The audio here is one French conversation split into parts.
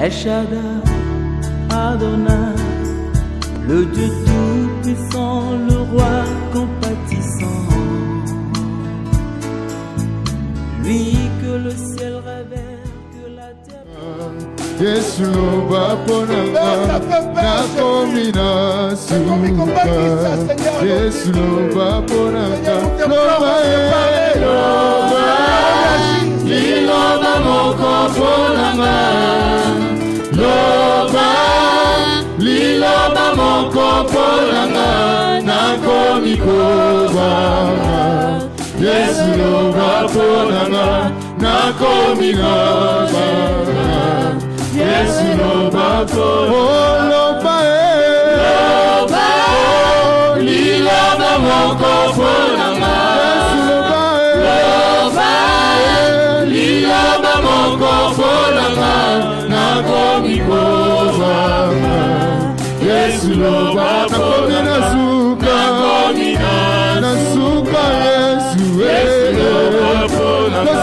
El Shaddai, Adonai, le Dieu tout-puissant, le roi compatissant, lui que le ciel révère, que la terre... Yesu loba ponanga nakomina suka. Yesu loba ponanga loba loba liloba moko ponanga loba liloba moko ponanga nakomikoba. Yesu loba ponanga nakomina Yesu loba ponanga loba loba liloba moko ponanga loba liloba moko ponanga nakomikoba. Yesu loba ponanga nakomina suka. Yesu loba ponanga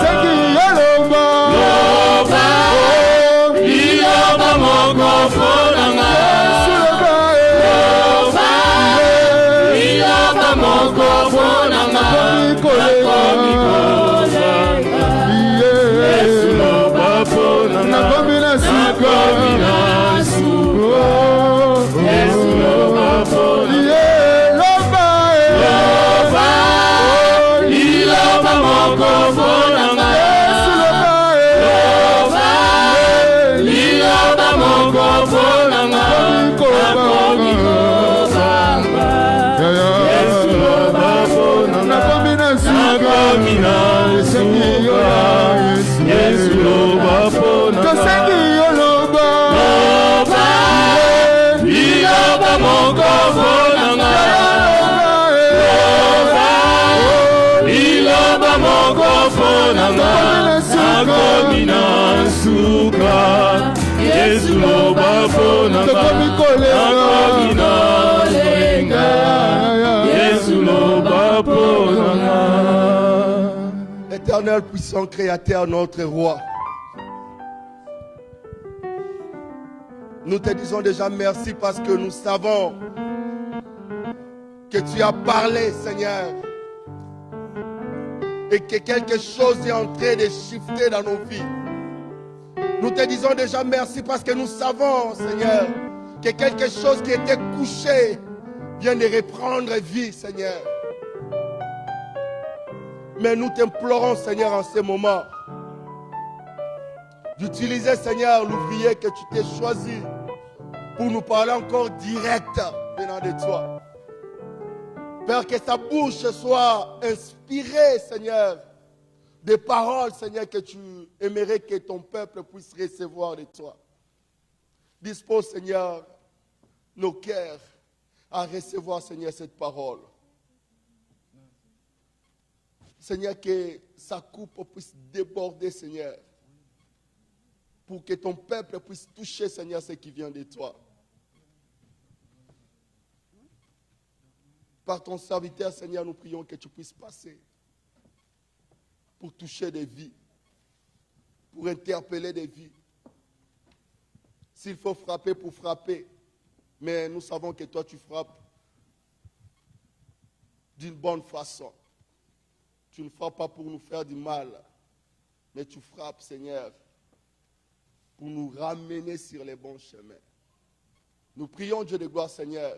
Éternel puissant créateur, notre roi, nous te disons déjà merci parce que nous savons que tu as parlé, Seigneur, et que quelque chose est en train de shifter dans nos vies. Nous te disons déjà merci parce que nous savons, Seigneur, que quelque chose qui était couché vient de reprendre vie, Seigneur. Mais nous t'implorons, Seigneur, en ce moment, d'utiliser, Seigneur, l'ouvrier que tu t'es choisi pour nous parler encore direct venant de toi. Père, que sa bouche soit inspirée, Seigneur, des paroles, Seigneur, que tu aimerais que ton peuple puisse recevoir de toi. Dispose, Seigneur, nos cœurs à recevoir, Seigneur, cette parole. Seigneur, que sa coupe puisse déborder, Seigneur, pour que ton peuple puisse toucher, Seigneur, ce qui vient de toi. Par ton serviteur, Seigneur, nous prions que tu puisses passer pour toucher des vies, pour interpeller des vies. S'il faut frapper, pour frapper, mais nous savons que toi, tu frappes d'une bonne façon. Tu ne frappes pas pour nous faire du mal, mais tu frappes, Seigneur, pour nous ramener sur les bons chemins. Nous prions, Dieu de gloire, Seigneur,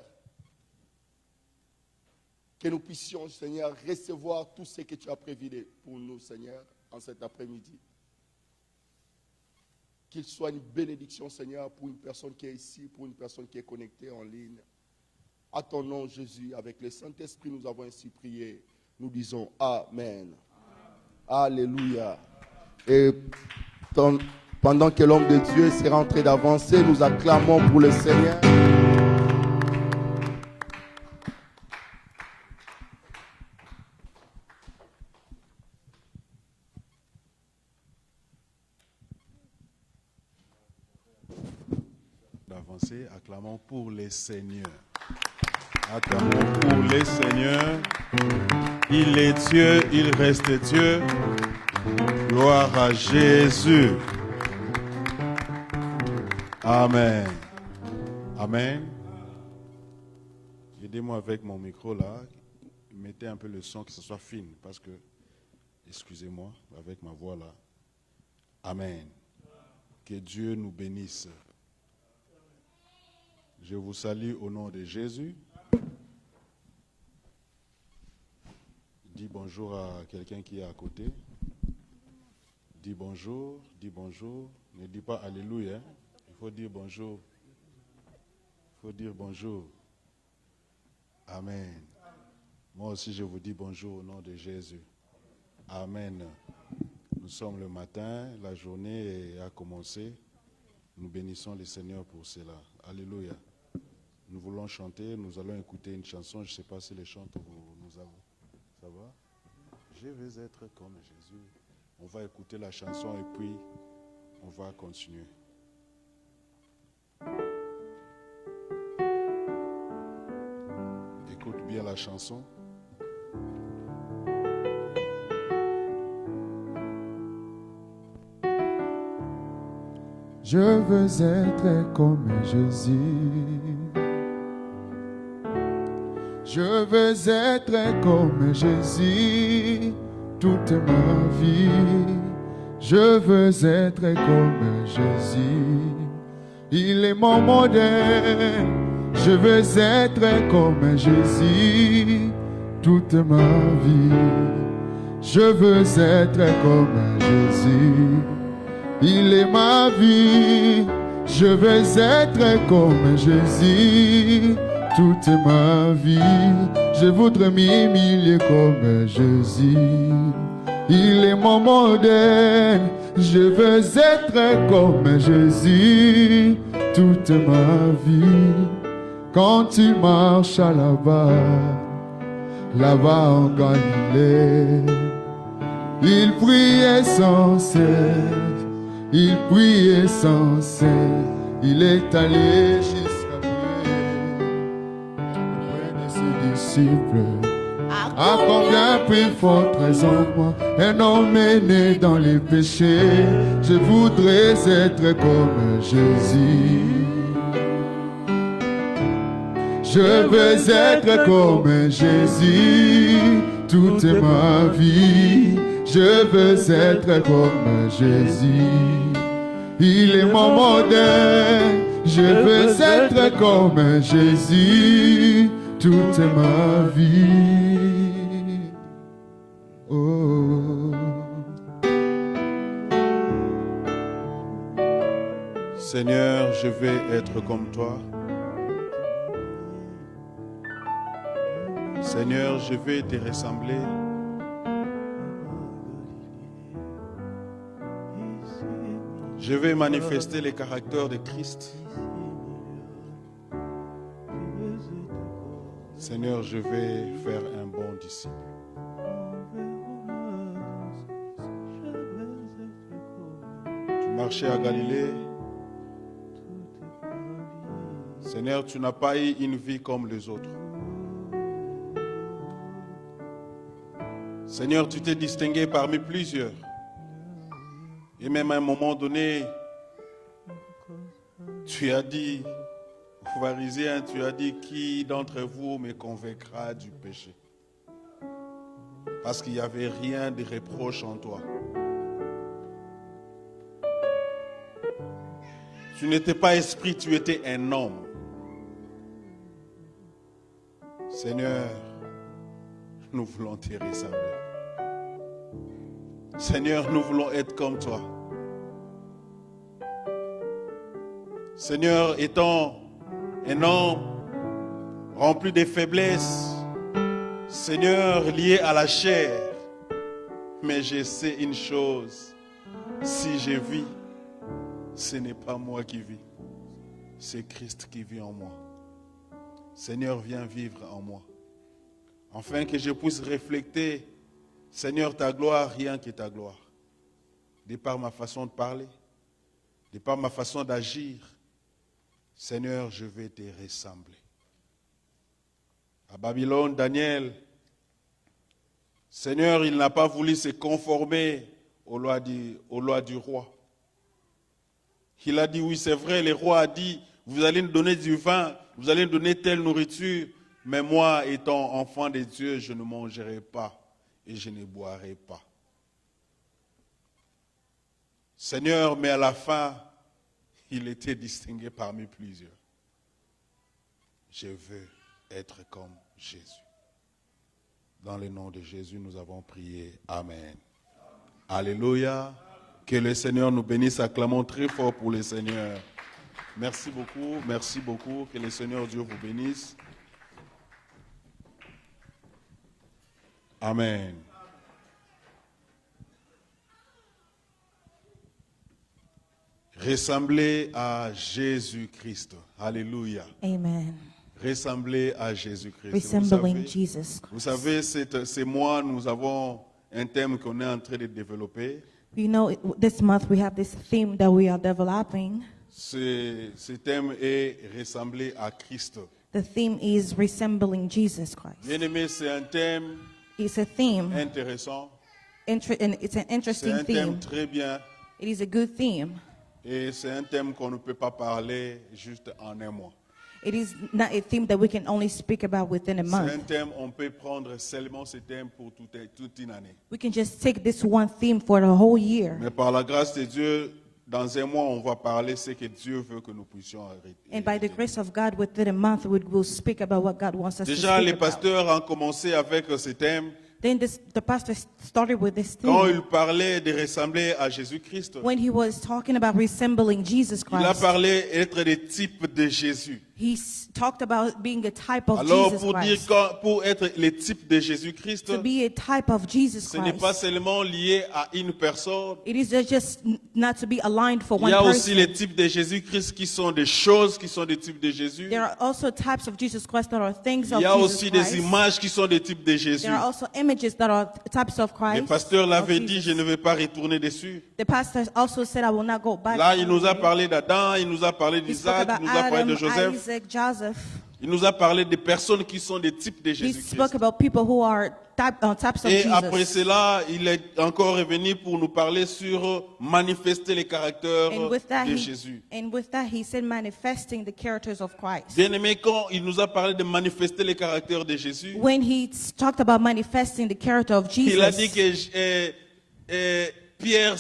que nous puissions, Seigneur, recevoir tout ce que tu as prévu pour nous, Seigneur, en cet après-midi. Qu'il soit une bénédiction, Seigneur, pour une personne qui est ici, pour une personne qui est connectée en ligne. À ton nom, Jésus, avec le Saint-Esprit, nous avons ainsi prié. Nous disons Amen. Alléluia. Et pendant que l'homme de Dieu sera en train d'avancer, nous acclamons pour le Seigneur. D'avancer, acclamons pour les seigneurs. Acclamons pour les seigneurs. Il est Dieu, il reste Dieu. Gloire à Jésus. Amen. Amen. Aidez-moi avec mon micro là. Mettez un peu le son, que ce soit fine, parce que, excusez-moi, avec ma voix là. Amen. Que Dieu nous bénisse. Je vous salue au nom de Jésus. Dis bonjour à quelqu'un qui est à côté. Dis bonjour, dis bonjour. Ne dis pas alléluia. Il faut dire bonjour. Il faut dire bonjour. Amen. Moi aussi, je vous dis bonjour au nom de Jésus. Amen. Nous sommes le matin, la journée a commencé. Nous bénissons le Seigneur pour cela. Alléluia. Nous voulons chanter, nous allons écouter une chanson. Je ne sais pas si les chants nous avons. Ça va? Je veux être comme Jésus. On va écouter la chanson et puis on va continuer. Écoute bien la chanson. Je veux être comme Jésus. Je veux être comme Jésus toute ma vie. Je veux être comme Jésus. Il est mon modèle. Je veux être comme Jésus toute ma vie. Je veux être comme Jésus. Il est ma vie. Je veux être comme Jésus toute ma vie. Je voudrais m'humilier comme Jésus. Il est mon modèle. Je veux être comme Jésus toute ma vie. Quand tu marches là-bas, là-bas en Galilée, il priait sans cesse. Il priait sans cesse, il est allé jusqu'à près de ses disciples. À combien plus forte raison moi, un homme est né dans les péchés. Je voudrais être comme Jésus. Je veux être comme Jésus toute ma vie. Je veux être comme Jésus. Il est mon modèle. Je veux être comme Jésus toute ma vie. Oh. Seigneur, je vais être comme toi. Seigneur, je vais te ressembler. Je vais manifester les caractères de Christ. Seigneur, je vais faire un bon disciple. Tu marchais à Galilée. Seigneur, tu n'as pas eu une vie comme les autres. Seigneur, tu t'es distingué parmi plusieurs. Et même à un moment donné, tu as dit aux pharisiens, tu as dit, qui d'entre vous me convaincra du péché? Parce qu'il n'y avait rien de reproche en toi. Tu n'étais pas esprit, tu étais un homme. Seigneur, nous voulons te ressembler. Seigneur, nous voulons être comme toi. Seigneur, étant un homme rempli de faiblesses, Seigneur, lié à la chair, mais je sais une chose, si je vis, ce n'est pas moi qui vis, c'est Christ qui vit en moi. Seigneur, viens vivre en moi, afin que je puisse refléter, Seigneur, ta gloire, rien que ta gloire. De par ma façon de parler, de par ma façon d'agir, Seigneur, je vais te ressembler. À Babylone, Daniel, Seigneur, il n'a pas voulu se conformer aux lois du roi. Il a dit, oui, c'est vrai, le roi a dit, vous allez nous donner du vin, vous allez nous donner telle nourriture, mais moi, étant enfant de Dieu, je ne mangerai pas et je ne boirai pas. Seigneur, mais à la fin, il était distingué parmi plusieurs. Je veux être comme Jésus. Dans le nom de Jésus, nous avons prié. Amen. Alléluia. Que le Seigneur nous bénisse. Acclamons très fort pour le Seigneur. Merci beaucoup. Merci beaucoup. Que le Seigneur Dieu vous bénisse. Amen. Ressembler à Jésus-Christ. Alléluia. Amen. Ressembler à Jésus-Christ. Resembling Jesus Vous Christ. savez, ces mois, nous avons un thème qu'on est en train de développer. You know, this month we have this theme that we are developing. Ce thème est ressembler à Christ. The theme is resembling Jesus Christ. Bien-aimé, c'est un thème It's a theme, intéressant. and it's an C'est interesting un thème theme. très bien. It is a good theme. Et c'est un thème qu'on ne peut pas parler juste en un mois. It is not a theme that we can only speak about within a C'est un month. thème, on peut prendre seulement ce thème pour toute une année. We can just take this one theme for the whole year. Mais par la grâce de Dieu, dans un mois, on va parler ce que Dieu veut que nous puissions arrêter. And by the grace of God, within a month, we will speak about what God wants us to Déjà, les speak about. pasteurs ont commencé avec ce thème. Then the pastor started with this Quand theme. il parlait de ressembler à Jésus-Christ, When he was talking about resembling Jesus il a Christ, parlé d'être le type de Jésus. he talked about being a type of Alors, Jesus pour dire Christ. pour être le type de Jésus-Christ, To be a type of Jesus ce n'est pas Christ. seulement lié à une personne. It is just not to be aligned for Il one y a aussi person. les types de Jésus-Christ qui sont des choses qui sont des types de Jésus. There are also types of Jesus Christ that are things Il of y a Jesus aussi des Christ. images qui sont des types de Jésus. There are also images that are types of Le Christ. pasteur l'avait of dit, Jesus. je ne vais pas retourner dessus. The pastor also said, I will not go back. Là, il nous a parlé d'Adam, il nous a parlé He spoke d'Isaac, about il nous a parlé Adam, de Joseph. Isaac, Joseph. Il nous a parlé des personnes qui sont des types de He spoke Jésus-Christ. about people who are types of Et après Jesus. cela, il est encore revenu pour nous parler sur manifester les caractères de Jésus. And with that, he said manifesting the characters of Christ. Bien aimé, quand il nous a parlé de manifester les caractères de Jésus, When he talked about manifesting the character of il a dit Jesus, que Pierre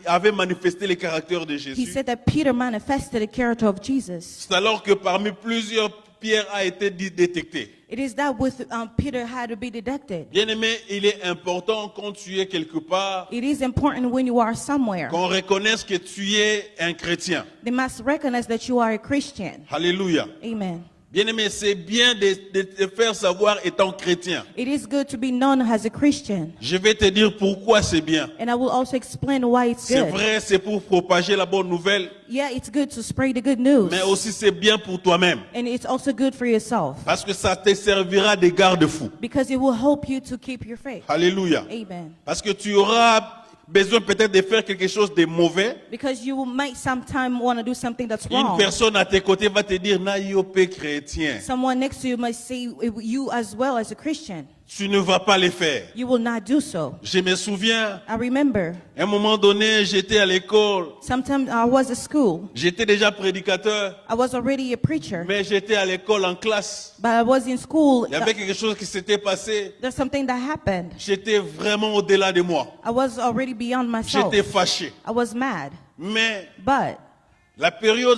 avait manifesté les caractères de he Jésus. said that Peter manifested the character of Jesus. C'est alors que parmi plusieurs, Pierre a été détecté. It is that with Peter had to be detected. Bien aimé, il est important quand tu es quelque part, It is important when you are somewhere. qu'on reconnaisse que tu es un chrétien. They must recognize that you are a Christian. Alléluia. Amen. Bien aimé, c'est bien de te faire savoir étant chrétien. It is good to be known as a Christian. Je vais te dire pourquoi c'est bien. And I will also explain why it's C'est good. vrai, c'est pour propager la bonne nouvelle, Yeah, it's good to spread the good news. mais aussi c'est bien pour toi-même. And it's also good for yourself. Parce que ça te servira de garde-fou. Because it will help you to keep your faith. Alléluia. Amen. Parce que tu auras besoin peut-être de faire quelque chose de mauvais. Because you might sometime want to do something that's Une wrong. personne à tes côtés va te dire, na yo pe chrétien. Someone next to you might say, you as well as a Christian, Tu ne vas pas le faire. you will not do so. Je me souviens, I remember, à un moment donné, j'étais à l'école. sometimes I was at school. J'étais déjà prédicateur, I was already a preacher, mais j'étais à l'école en classe. but I was in school. Il y avait quelque chose qui s'était passé. There's something that happened. J'étais vraiment au-delà de moi. I was already beyond myself. J'étais fâché. I was mad. Mais But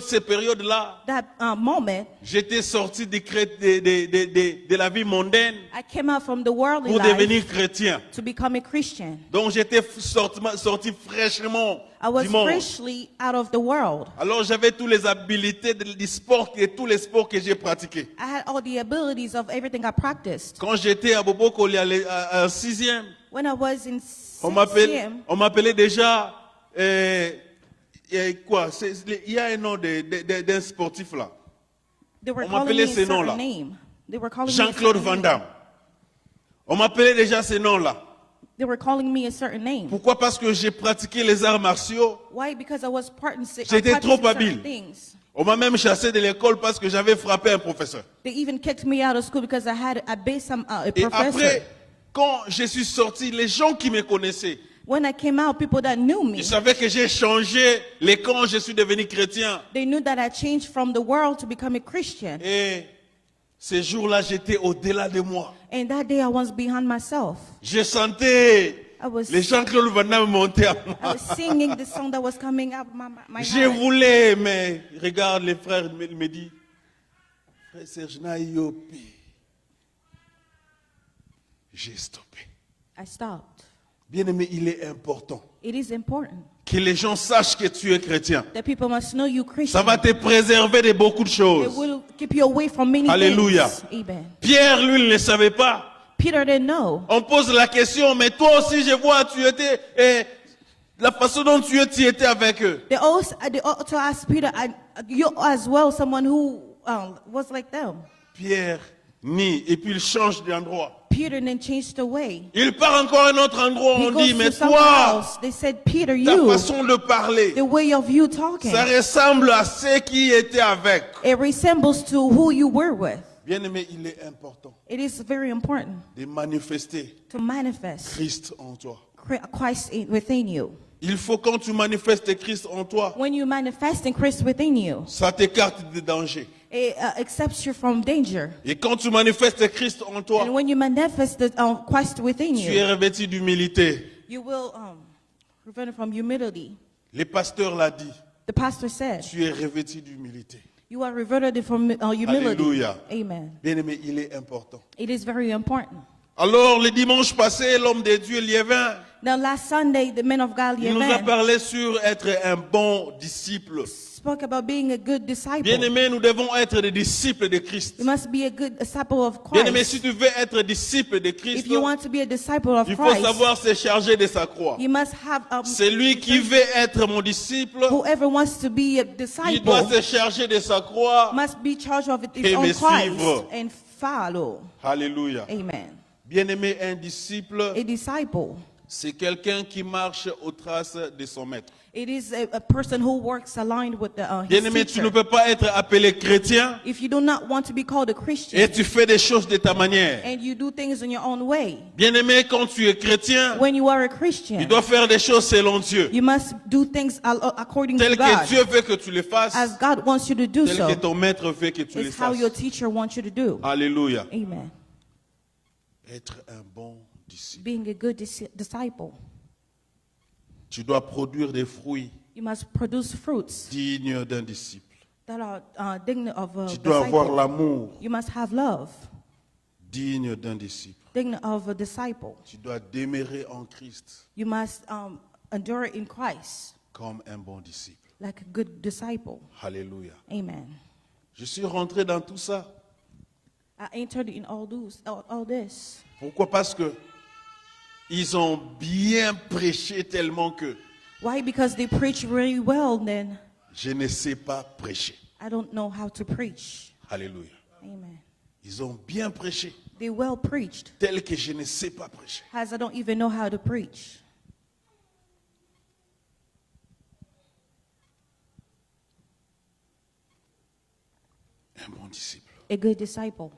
ces périodes-là, that moment, j'étais sorti de la vie mondaine I came out from the worldly pour life devenir chrétien. to become a Christian. Donc j'étais sorti fraîchement I was du monde. freshly out of the world. Alors j'avais toutes les habiletés du sport et tous les sports que j'ai pratiqués. I had all the abilities of everything I practiced. Quand j'étais à Boboko, à 6e, When I was in on 6th, on m'appelait déjà quoi? Il y a un nom d'un sportif là. they were On calling m'appelait me a ces noms-là. certain name. They were calling me a Jean-Claude certain Van name. Damme. On m'appelait déjà ces noms-là. They were calling me a certain name. Pourquoi? Parce que j'ai pratiqué les arts martiaux. Why? Because I was J'étais practicing trop certain habile. things. On m'a même chassé de l'école parce que j'avais frappé un professeur. They even kicked me out of school because I based a Et professor. après, quand je suis sorti, les gens qui me connaissaient, When I came out, people that knew me, Ils savaient que j'ai changé les quand je suis devenu chrétien. they knew that I changed from the world to become a Christian. Et ces jours-là, j'étais au-delà de moi. And that day I was behind myself. Je sentais I was, les chants que venaient monter à I moi. was singing the song that was coming out of my Je heart. voulais, mais regarde, les frères me disent, frère Serge Nayopi. J'ai stoppé. I stopped. Bien-aimé, il est important It is important que les gens sachent que tu es chrétien. that people must know you Ça Christian. va te préserver de beaucoup de It choses. will keep you away from many Alléluia. things. Amen. Pierre, lui, il ne savait pas. Peter didn't know. On pose la question, mais toi aussi, je vois, tu étais, la façon dont tu étais avec eux. They also asked Peter, you as well, someone who was like them. Pierre nie, et puis il change d'endroit. Peter then changed the way. Il part encore à un autre endroit, He on goes dit, to mais somewhere toi, else. They said, Peter, ta you, façon de parler, the way of you talking, ça ressemble à ceux qui étaient avec. it resembles to who you were with. Bien-aimé, il est important It is very important de manifester to manifest Christ en toi. Christ within you. Il faut quand tu manifestes Christ en toi, When you manifest in Christ within you, ça t'écarte des dangers. it accepts you from danger. Et quand tu manifestes Christ en toi, And when you manifest the Christ within tu es you, revêtu d'humilité. you will prevent from humility. Le pasteur l'a dit, The pastor said, tu es revêtu d'humilité. you are reverted from humility. Alléluia. Amen. Bien-aimé, il est important. It is very important. Alors, le dimanche passé, l'homme de Dieu, Liévin, Now, last Sunday, the men of God, il nous a Yemen, parlé sur être un bon disciple. spoke about being a good disciple. Bien-aimé, nous devons être des disciples de Christ. You must be a good disciple of Bien-aimé, si Christ. tu veux être disciple de Christ, If you want to be a disciple of il faut Christ, savoir se charger de sa croix. you must have Celui qui veut être mon disciple, whoever wants to be a il doit disciple se charger de sa croix. must be charged of his Et own me Christ suivre. and follow. Alléluia. Amen. Bien-aimé, un disciple, A disciple, c'est quelqu'un qui marche aux traces de son maître. it is a person who works aligned with his Bien-aimé, tu ne teacher. peux pas être appelé chrétien If you do not want to be called a et Christian tu fais des choses de ta manière. and you do things in your own way, Bien-aimé, quand tu es chrétien, when you are a tu Christian, dois faire des choses selon Dieu. you must do things according to Tel que God, Dieu veut que tu le fasses, as God wants you to do tel so. que ton maître veut que tu le It's how your fasses. teacher wants you to do. Alléluia. Amen. Être un bon disciple. Being a good disciple, Tu dois produire des fruits you must produce fruits dignes d'un disciple. that are dignified of a Tu dois avoir disciple. l'amour You must have love, digne d'un disciple. dignified of a disciple. Tu dois demeurer en Christ You must endure in Christ comme un bon disciple. like a good disciple. Alléluia. Amen. Je suis rentré dans tout ça. I entered in all this. Pourquoi? Parce que ils ont bien prêché tellement que Why? Because they preach very well. Then je ne sais pas prêcher. I don't know how to preach. Alléluia. Amen. Ils ont bien prêché They well preached, tel que je ne sais pas prêcher. as I don't even know how to preach. Un bon disciple. A good disciple.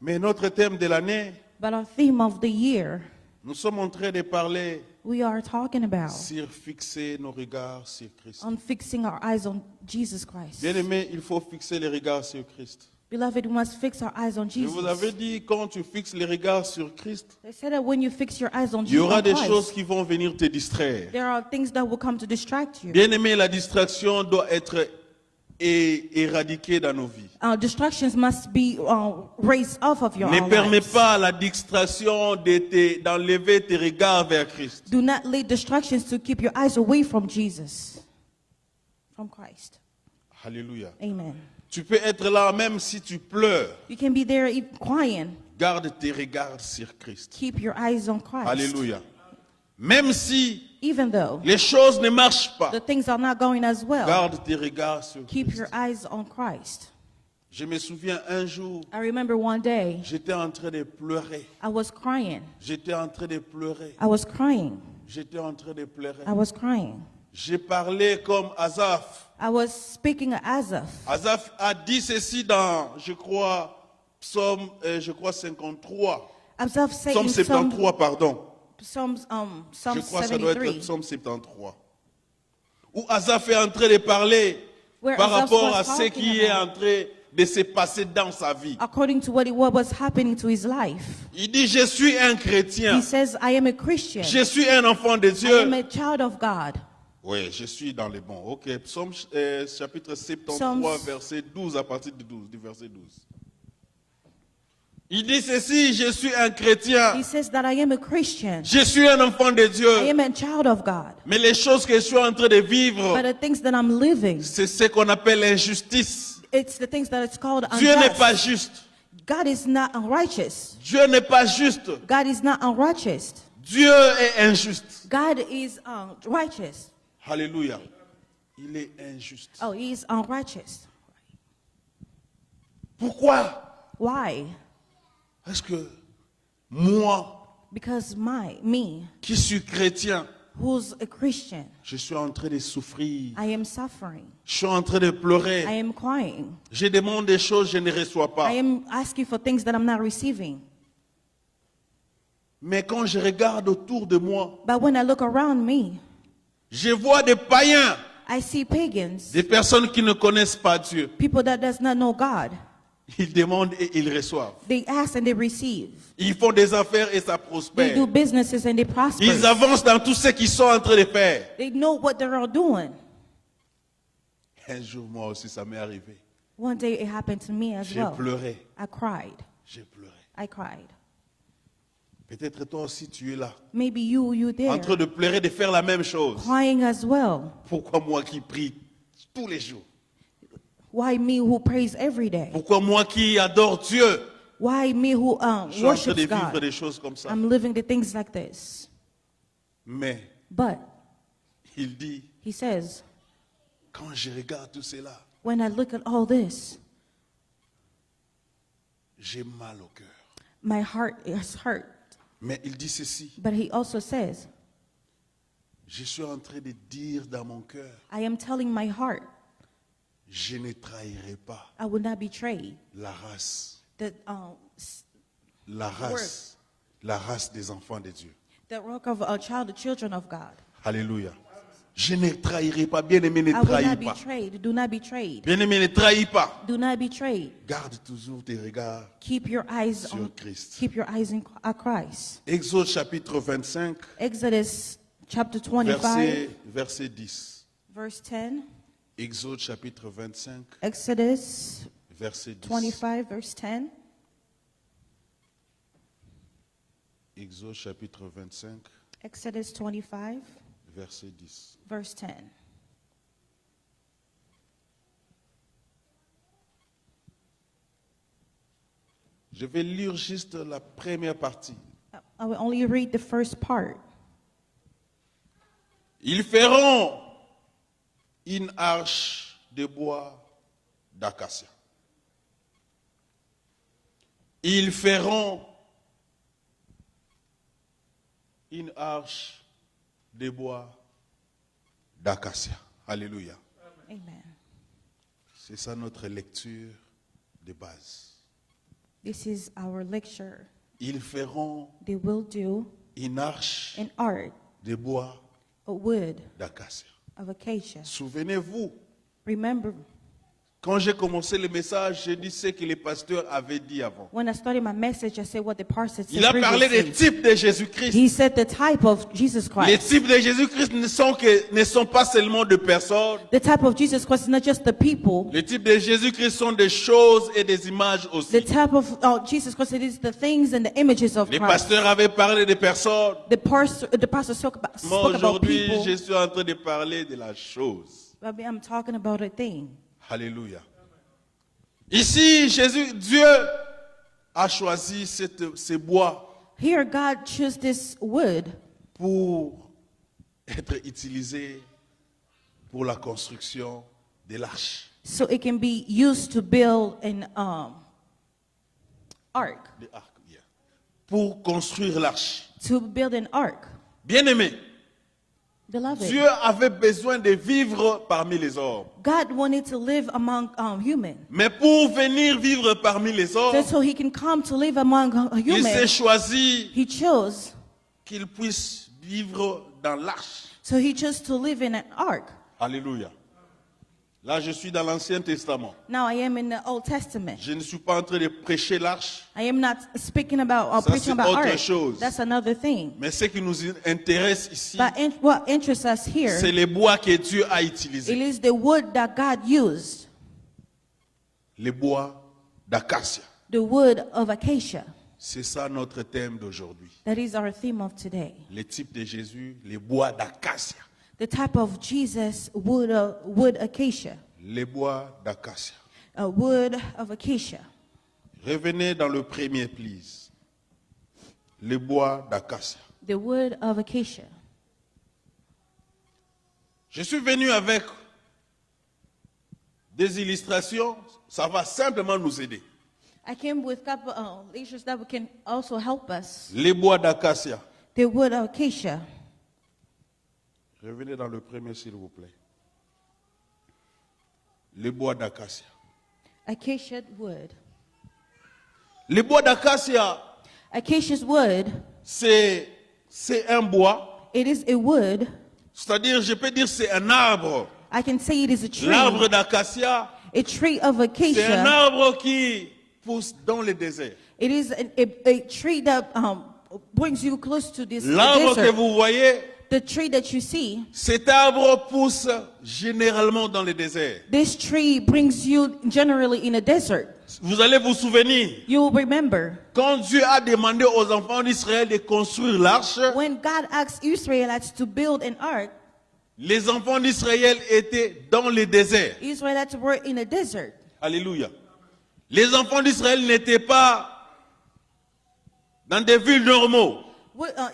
Mais notre thème de l'année, But our theme of the year, nous sommes en train de parler we are talking about sur fixer nos regards sur Christ. on fixing our eyes on Jesus Christ. Bien aimé, il faut fixer les regards sur Christ. Beloved, we must fix our eyes on Je vous avais Jesus. dit, quand tu fixes les regards sur Christ, They said that when you fix your eyes on il y aura des Jesus choses Christ, qui vont venir te distraire. there are things that will come to distract you. Bien aimé, la distraction doit être éradiquée dans nos vies. Distractions must be raised off of your Ne permets lives. pas à la distraction d'enlever tes regards vers Christ. Do not let distractions to keep your eyes away from Jesus, from Christ. Alléluia. Amen. Tu peux être là même si tu pleures. You can be there crying. Garde tes regards sur Christ. Keep your eyes on Christ. Alléluia. Même si Even though les choses ne marchent pas, the things are not going as well, garde tes regards sur keep Christ. your eyes on Christ. Je me souviens un jour, I remember one day j'étais en train de pleurer. I was crying. J'étais en train de pleurer. I was crying. J'étais en train de pleurer. I was crying. J'ai parlé comme Asaph. I was speaking as Asaph. Asaph a dit ceci dans, je crois, Psaume, 53. Observe Satan. Psaume 73, pardon. Psalm Je crois que ça doit être 73. Psaume 73. Où Asaph est en train de parler Where par Asaph rapport was à ce qui talking est about. en train de se passer dans sa vie. According to what was happening to his life. Il dit, je suis un chrétien. He says, I am a Christian. Je suis un enfant de I am Dieu. a child of God. Oui, je suis dans les bons. Ok, Psaume chapitre 73, Psalms. verset 12, à partir du verset 12. Il dit ceci, je suis un chrétien. He says that I am a Christian. Je suis un enfant de I Dieu. am a child of God. Mais les choses que je suis en train de vivre, But the things that I'm living, c'est ce qu'on appelle l'injustice. it's the things that it's called Dieu n'est pas unjust. juste. God is not unrighteous. Dieu n'est pas juste. God is not unrighteous. Dieu est injuste. God is righteous. Alléluia. Il est injuste. Oh, he is unrighteous. Pourquoi? Why? Parce que moi, Because me, qui suis chrétien, who's a Christian, je suis en train de souffrir. I am suffering. Je suis en train de I pleurer. am crying. Je demande des choses, je ne reçois pas. I am asking for things that I'm not receiving. Mais quand je regarde autour de moi, But when I look around me, je vois des païens, I see pagans, des personnes qui ne connaissent pas Dieu. people that does not know God. Ils demandent et ils reçoivent. They ask and they receive. Ils font des affaires et ça They prospère. do businesses and they prosper. Ils avancent dans tout ce qu'ils sont en train de faire. They know what they're all doing. Un jour, moi aussi, ça m'est arrivé. One day it happened to me as J'ai well. pleuré. I cried. J'ai pleuré. I cried. Peut-être toi aussi, tu es là. Maybe you there, En train de pleurer, de faire la même chose. crying as well. Pourquoi moi qui prie tous les jours? Why me who prays every day? Pourquoi moi qui adore Dieu? Why me who Je suis en train worships de vivre God? des choses comme ça. I'm living the things like this. Mais But il dit, he says, quand je regarde tout cela, when I look at all this, j'ai mal au cœur. my heart is hurt. Mais il dit ceci, But he also says, je suis en train de dire dans mon cœur, I am telling my heart, je ne trahirai pas I will not betray la race, the la race des enfants de Dieu. rock of the children of God. Alléluia. Je ne trahirai pas. Bien-aimé, ne I will trahis not pas. betray. Do not betray. Bien-aimé, ne trahis pas. Do not betray. Garde toujours tes regards Keep your eyes sur on Christ. Keep your eyes at Christ. Exode chapitre 25, Exodus chapter 25, verset 10. verse 10. Exode chapitre 25, Exodus verset 10. 25, verse 10. Exode chapitre 25, Exodus 25, verset 10. verse 10. Je vais lire juste la première partie. I will only read the first part. Ils feront une arche de bois d'acacia. Ils feront une arche de bois d'acacia. Alléluia. Amen. C'est ça notre lecture de base. This is our lecture. Ils feront They will do une arche an art de bois of wood d'acacia. of acacia. Souvenez-vous, Remember, quand j'ai commencé le message, j'ai dit ce que le pasteur avait dit avant. when I started my message, I said what the pastor said Il a parlé des previously. types de Jésus-Christ. He said the type of Jesus Les Christ. types de Jésus-Christ ne sont pas seulement de personnes. The type of Jesus Christ is not just the people. Les types de Jésus-Christ sont des choses et des images The aussi. type of Jesus Christ, it is the things and the images of Les Christ. pasteurs avaient parlé des personnes. The pastor spoke Moi, about aujourd'hui, people. je suis en train de parler de la chose. I'm talking about a thing. Alléluia. Ici, Dieu a choisi ce bois Here, God chose this wood pour être utilisé pour la construction de l'arche. so it can be used to build an ark. De arc, yeah. Pour construire l'arche. To build an ark. Bien-aimé, Beloved, Dieu avait besoin de vivre parmi les hommes. God wanted to live among humans. Mais pour venir vivre parmi les hommes, Just so he can come to live among il s'est humans, choisi he chose. qu'il puisse vivre dans l'arche. So he chose to live in an ark. Alléluia. Là, je suis dans l'Ancien Testament. Now I am in the Old Testament. Je ne suis pas en train de prêcher l'arche, I am not speaking about or Ça, preaching c'est about autre ark. chose. That's another thing. mais ce qui nous intéresse ici, But what interests us here, c'est les bois que Dieu a it utilisés. is the wood that God used, Les bois d'acacia. the wood of acacia. C'est ça notre thème d'aujourd'hui. That is our theme of today. Les types de Jésus, les bois d'acacia. The type of Jesus wood acacia, Les bois d'acacia. a wood of acacia. Revenez dans le premier, please. Les bois d'acacia. The wood of acacia. Je suis venu avec des illustrations. Ça va simplement nous aider. I came with a couple issues that can also help us. Les bois d'acacia. The wood of acacia. Revenez dans le premier, s'il vous plaît. Les bois d'acacia. Acacia wood. Les bois d'acacia, Acacia's wood, c'est un bois. it is a wood. C'est-à-dire, je peux dire c'est un arbre. I can say it is a tree. L'arbre d'acacia, A tree of c'est un acacia. arbre qui pousse dans le désert. It is a tree that brings you close to this L'arbre que desert. vous voyez, The tree that you see, cet arbre pousse généralement dans le désert. this tree brings you generally in a desert. Vous allez vous souvenir, You will remember quand Dieu a demandé aux enfants d'Israël de construire l'arche, when God asked Israelites to build an ark, les enfants d'Israël étaient dans le désert. Israelites were in a desert. Alléluia. Les enfants d'Israël n'étaient pas dans des villes normaux.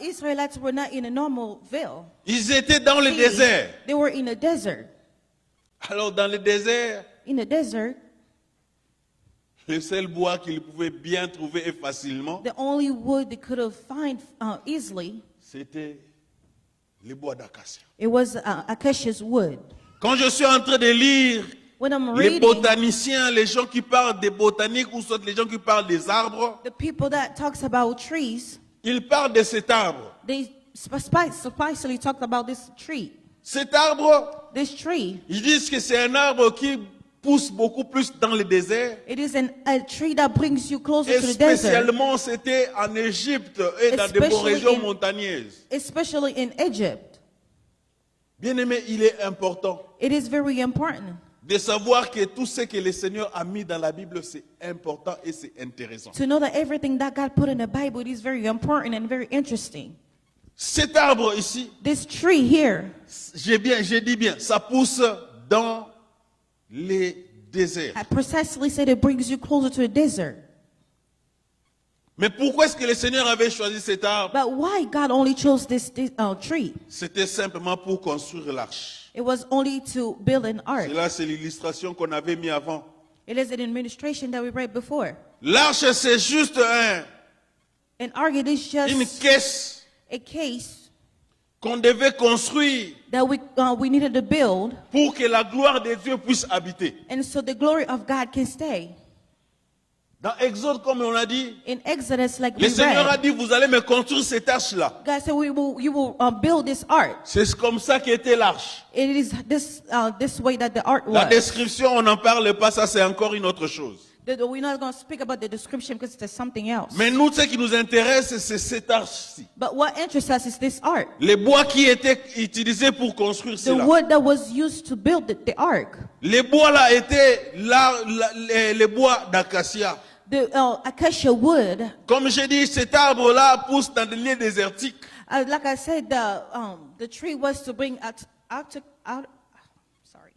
Israelites were not in a normal ville. Ils étaient dans le désert. They were in a desert. Alors dans le désert, In a desert, le seul bois qu'ils pouvaient bien trouver et facilement, the only wood they could have found easily, c'était les bois d'acacia. it was acacia's wood. Quand je suis en train de lire When I'm les reading, botaniciens, les gens qui parlent des botaniques ou soit les gens qui parlent des arbres, the people that talks about trees, ils parlent de cet arbre. they specifically talked about this tree. Cet arbre, This tree, ils disent que c'est un arbre qui pousse beaucoup plus dans le désert. it is a tree that brings you closer Et to the desert, spécialement, c'était en Égypte et dans des Especially régions in- montagneuses. especially in Egypt. Bien aimé, il est important It is very important de savoir que tout ce que le Seigneur a mis dans la Bible, c'est important et c'est intéressant. to know that everything that God put in the Bible, it is very important and very interesting. Cet arbre ici, This tree here, j'ai dit bien, ça pousse dans les déserts. I precisely said it brings you closer to the desert. Mais pourquoi est-ce que le Seigneur avait choisi cet arbre? But why God only chose this tree? C'était simplement pour construire l'arche. It was only to build an ark. Et là, c'est l'illustration qu'on avait mis avant. It is an administration that we read before. L'arche, c'est juste An ark, it is une just caisse a case qu'on devait construire that we needed to build, pour que la gloire de Dieu puisse habiter. and so the glory of God can stay. Dans Exode, comme on a dit, In Exodus, like le we Seigneur a read, dit, vous allez me construire cette arche-là. God said, you will build this ark. C'est comme ça qu'était l'arche. It is this way that the ark La was. description, on n'en parle pas, ça c'est encore une autre chose. We're not going to speak about the description because it's something else. Mais nous, ce qui nous intéresse, c'est cette arche-ci. But what interests us is this ark. Les bois qui étaient utilisés pour construire The cela. wood that was used to build the ark. Les bois là étaient les bois d'acacia. The acacia wood. Comme j'ai dit, cet arbre-là pousse dans des lieux désertiques. Like I said, the tree was to bring out sorry,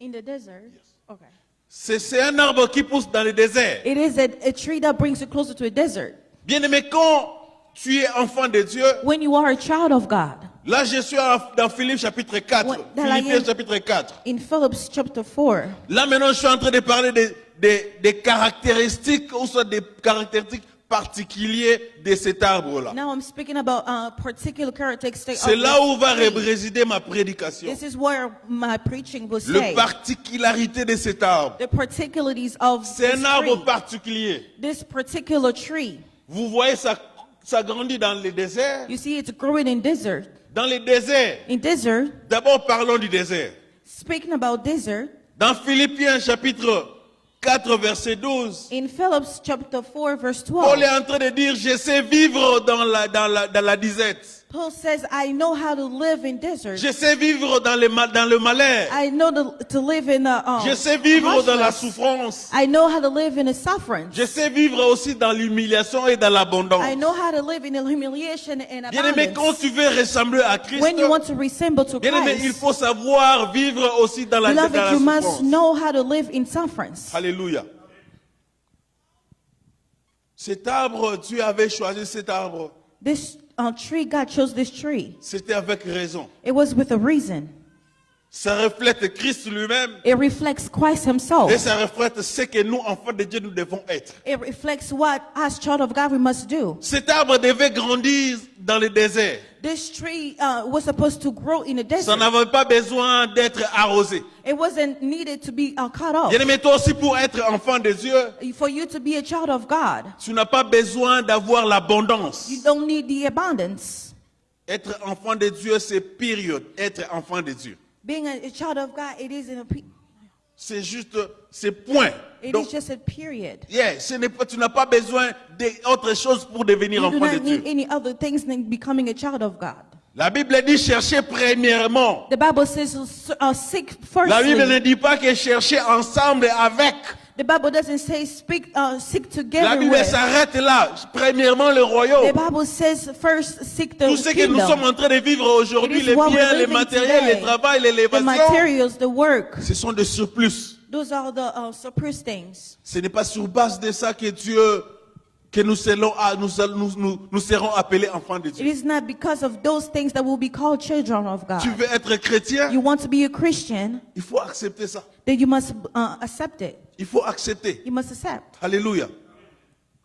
in the desert. Okay. C'est un arbre qui pousse dans le désert. It is a tree that brings you closer to a desert. Bien aimé, quand tu es enfant de Dieu, When you are a child of God. là je suis dans Philippiens chapitre 4. Dans la Philippiens Bible. chapitre 4. In Philippians chapter 4, Là maintenant je suis en train de parler des caractéristiques ou soit des caractéristiques particulier de cet arbre-là. Now I'm speaking about particular characteristics. C'est là où va tree. résider ma prédication. This is where my preaching will La stay. particularité de cet arbre. The particularities of C'est this un arbre tree. particulier. This particular tree. Vous voyez, ça grandit dans les déserts. You see, it's growing in desert. Dans les déserts. In desert, D'abord, parlons du désert. speaking about desert, Dans Philippiens chapitre 4, verset 12, in Philippians chapter 4, verse Paul 12, est en train de dire, je sais vivre dans la disette. Paul says, I know how to live in desert. Je sais vivre dans le malheur. I know to live in Je sais vivre dans la harshness. souffrance. I know how to live in a suffering. Je sais vivre aussi dans l'humiliation et dans l'abondance. I know how to live in humiliation and Bien-aimé, quand abundance. tu veux ressembler à Christ, When you want to resemble to bien-aimé, il Christ, faut savoir vivre aussi dans la beloved, you must souffrance. know how to live in sufferance. Alléluia. Cet arbre, Dieu avait choisi cet arbre. This tree, God chose this tree. C'était avec raison. It was with a reason. Ça reflète Christ lui-même It reflects Christ himself. et ça reflète ce que nous, enfants de Dieu, nous devons être. It reflects what, as child of God, we must do. Cet arbre devait grandir dans le désert. This tree was supposed to grow in a Ça desert. n'avait pas besoin d'être arrosé. It wasn't needed to be cut off. Bien-aimé, toi aussi, pour être enfant de Dieu, For you to be a child of God, tu n'as pas besoin d'avoir l'abondance. you don't need the abundance. Être enfant de Dieu, c'est période. Être enfant de Dieu. Being a child of God, it is in a C'est juste, c'est point. it Donc, is just a period. yeah, tu n'as pas besoin d'autre chose pour devenir You do enfant de not need Dieu. any other things than becoming a child of God. La Bible dit chercher premièrement. The Bible says seek La Bible ne firstly. dit pas que chercher ensemble avec. The Bible doesn't say seek La together Bible with. s'arrête là. Premièrement, le The royaume. Bible says first seek the Tout ce que nous sommes kingdom. en train de vivre aujourd'hui, It is les what we're biens, les living matériels, today. les travail, The l'élévation, materials, the work, ce sont des surplus. those are the surplus things. Ce n'est pas sur base de ça que nous serons appelés enfants de It Dieu. is not because of those things that will be called children of God. Tu veux être chrétien, You want to be a Christian, il faut accepter ça. then you must accept it. Il faut accepter. You must accept. Alléluia.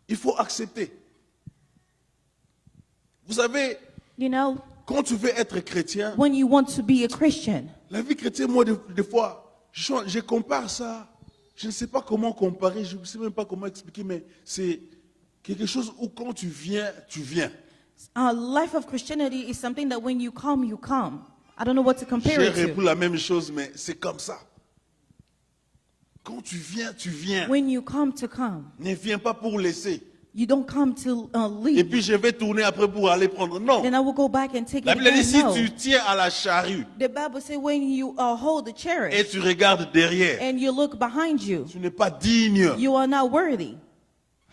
Il faut accepter. Vous savez, You know, quand tu veux être chrétien, when you want to be a Christian, la vie chrétienne, moi, des fois, je compare ça. Je ne sais pas comment comparer, je ne sais même pas comment expliquer, mais c'est quelque chose où quand tu viens, tu viens. life of Christianity is something that when you come, you come. I don't know what to compare J'ai it repris to. la même chose, mais c'est comme ça. Quand tu viens, tu viens. When you come to come, Ne viens pas pour laisser. you don't come to Et leave. puis je vais tourner après pour aller prendre. Non. Then I will go back and take La it Bible dit again. si No. tu tiens à la charrue The Bible says when you hold the et chariot tu regardes derrière, and you look behind you, tu n'es pas digne. you are not worthy.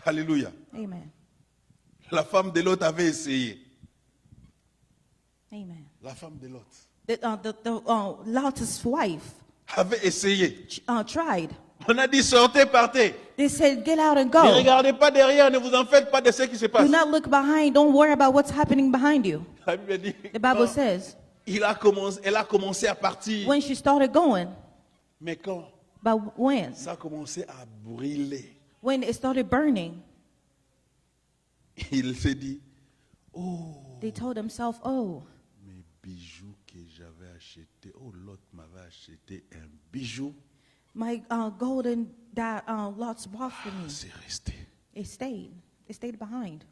Alléluia. Amen. La femme de Lot avait essayé. Amen. La femme de Lot The Lot's wife avait essayé. tried. On a dit sortez, partez. They said, get out and Ne go. regardez pas derrière, ne vous en faites pas de ce qui se Do passe. not look behind. Don't worry about what's happening behind you. La Bible dit, The Bible quand says, elle a commencé à partir. when she started going, Mais quand but when? ça a commencé à brûler, When it started burning, il s'est dit, they told themselves, oh, mes bijoux que j'avais achetés, l'autre m'avait acheté un bijou, my golden that Lot's bought for me. c'est resté. It stayed. It stayed behind.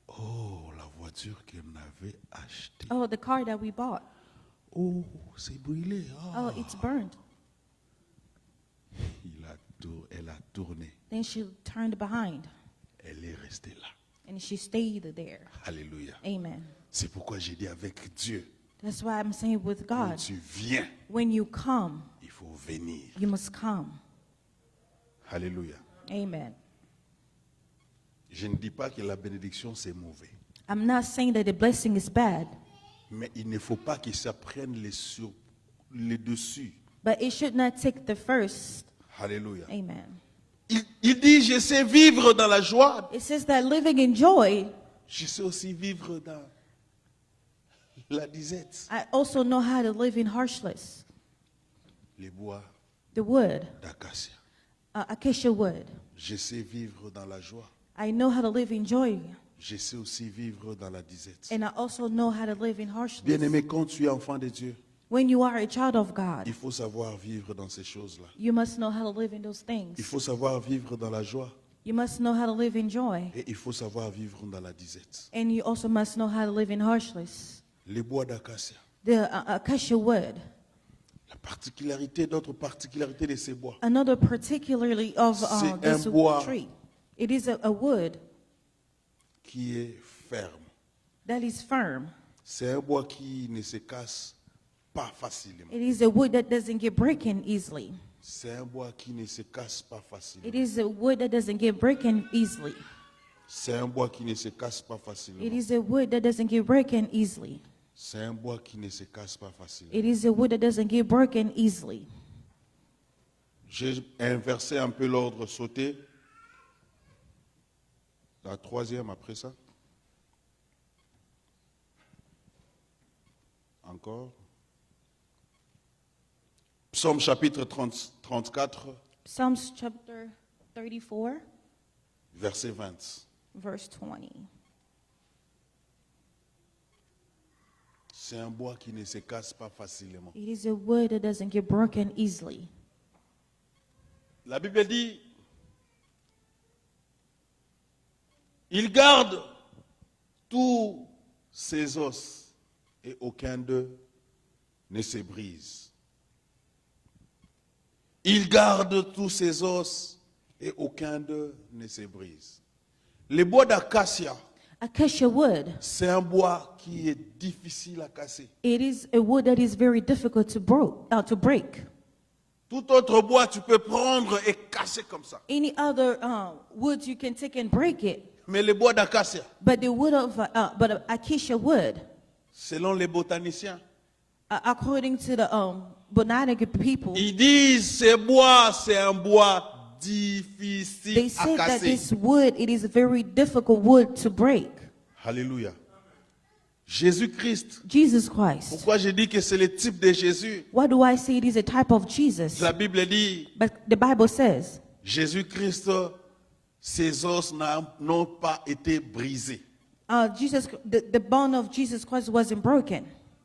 La voiture qu'on avait achetée, Oh, the car that we bought. c'est brûlé. Oh, it's burned. Elle a tourné, Then she turned behind elle est restée là. and she stayed there. Alléluia. Amen. C'est pourquoi j'ai dit avec Dieu, That's why I'm saying with quand God, tu viens, when you come, il faut venir. you must come. Alléluia. Amen. Je ne dis pas que la bénédiction c'est mauvais, I'm not saying that the blessing is bad, mais il ne faut pas que ça prenne les dessus. but it should not take the first. Alléluia. Amen. Il dit, je sais vivre dans la joie, It says that living in joy, je sais aussi vivre dans la disette. I also know how to live in harshness. Les bois The wood, d'acacia. acacia wood. Je sais vivre dans la joie. I know how to live in joy, Je sais aussi vivre dans la disette. and I also know how to live in harshness. Bien-aimé, quand tu es enfant de Dieu, When you are a child of God, il faut savoir vivre dans ces choses-là. you must know how to live in those Il things. faut savoir vivre dans la joie You must know how to live in joy, et il faut savoir vivre dans la disette. and you also must know how to live in harshness. Les bois d'acacia. The acacia wood. La particularité, d'autres particularités de ces bois, Another particularly of C'est this un bois. tree, it is a wood qui est ferme. that is firm. C'est un bois qui ne se casse pas facilement. It is a wood that doesn't get broken easily. C'est un bois qui ne se casse pas facilement. It is a wood that doesn't get broken easily. C'est un bois qui ne se casse pas It facilement. is a wood that doesn't get broken easily. C'est un bois qui ne se casse pas facilement. It is a wood that doesn't get broken easily. J'ai inversé un peu l'ordre, sauté. La troisième après ça. Encore. Psaume chapitre 34, Psalms chapter 34, verset 20. verse 20. C'est un bois qui ne se casse pas facilement. It is a wood that doesn't get broken easily. La Bible dit, il garde tous ses os et aucun d'eux ne se brise. Il garde tous ses os et aucun d'eux ne se brise. Les bois d'acacia, Acacia wood, c'est un bois qui est difficile à casser. it is a wood that is very difficult to break. Tout autre bois, tu peux prendre et casser comme ça. Any other wood you can take and break it, Mais les bois d'acacia, but the wood of acacia wood, selon les botaniciens, according to the botanical people, ils disent ce bois, c'est un bois difficile they à say that casser. this wood, it is a very difficult wood to break. Alléluia. Jésus-Christ. Jesus Christ. Pourquoi je dis que c'est le type de Jésus? Why do I say it is a type of Jesus? La Bible dit, But the Bible says, Jésus-Christ, ses os n'ont pas été brisés. the bone of Jesus Christ wasn't broken.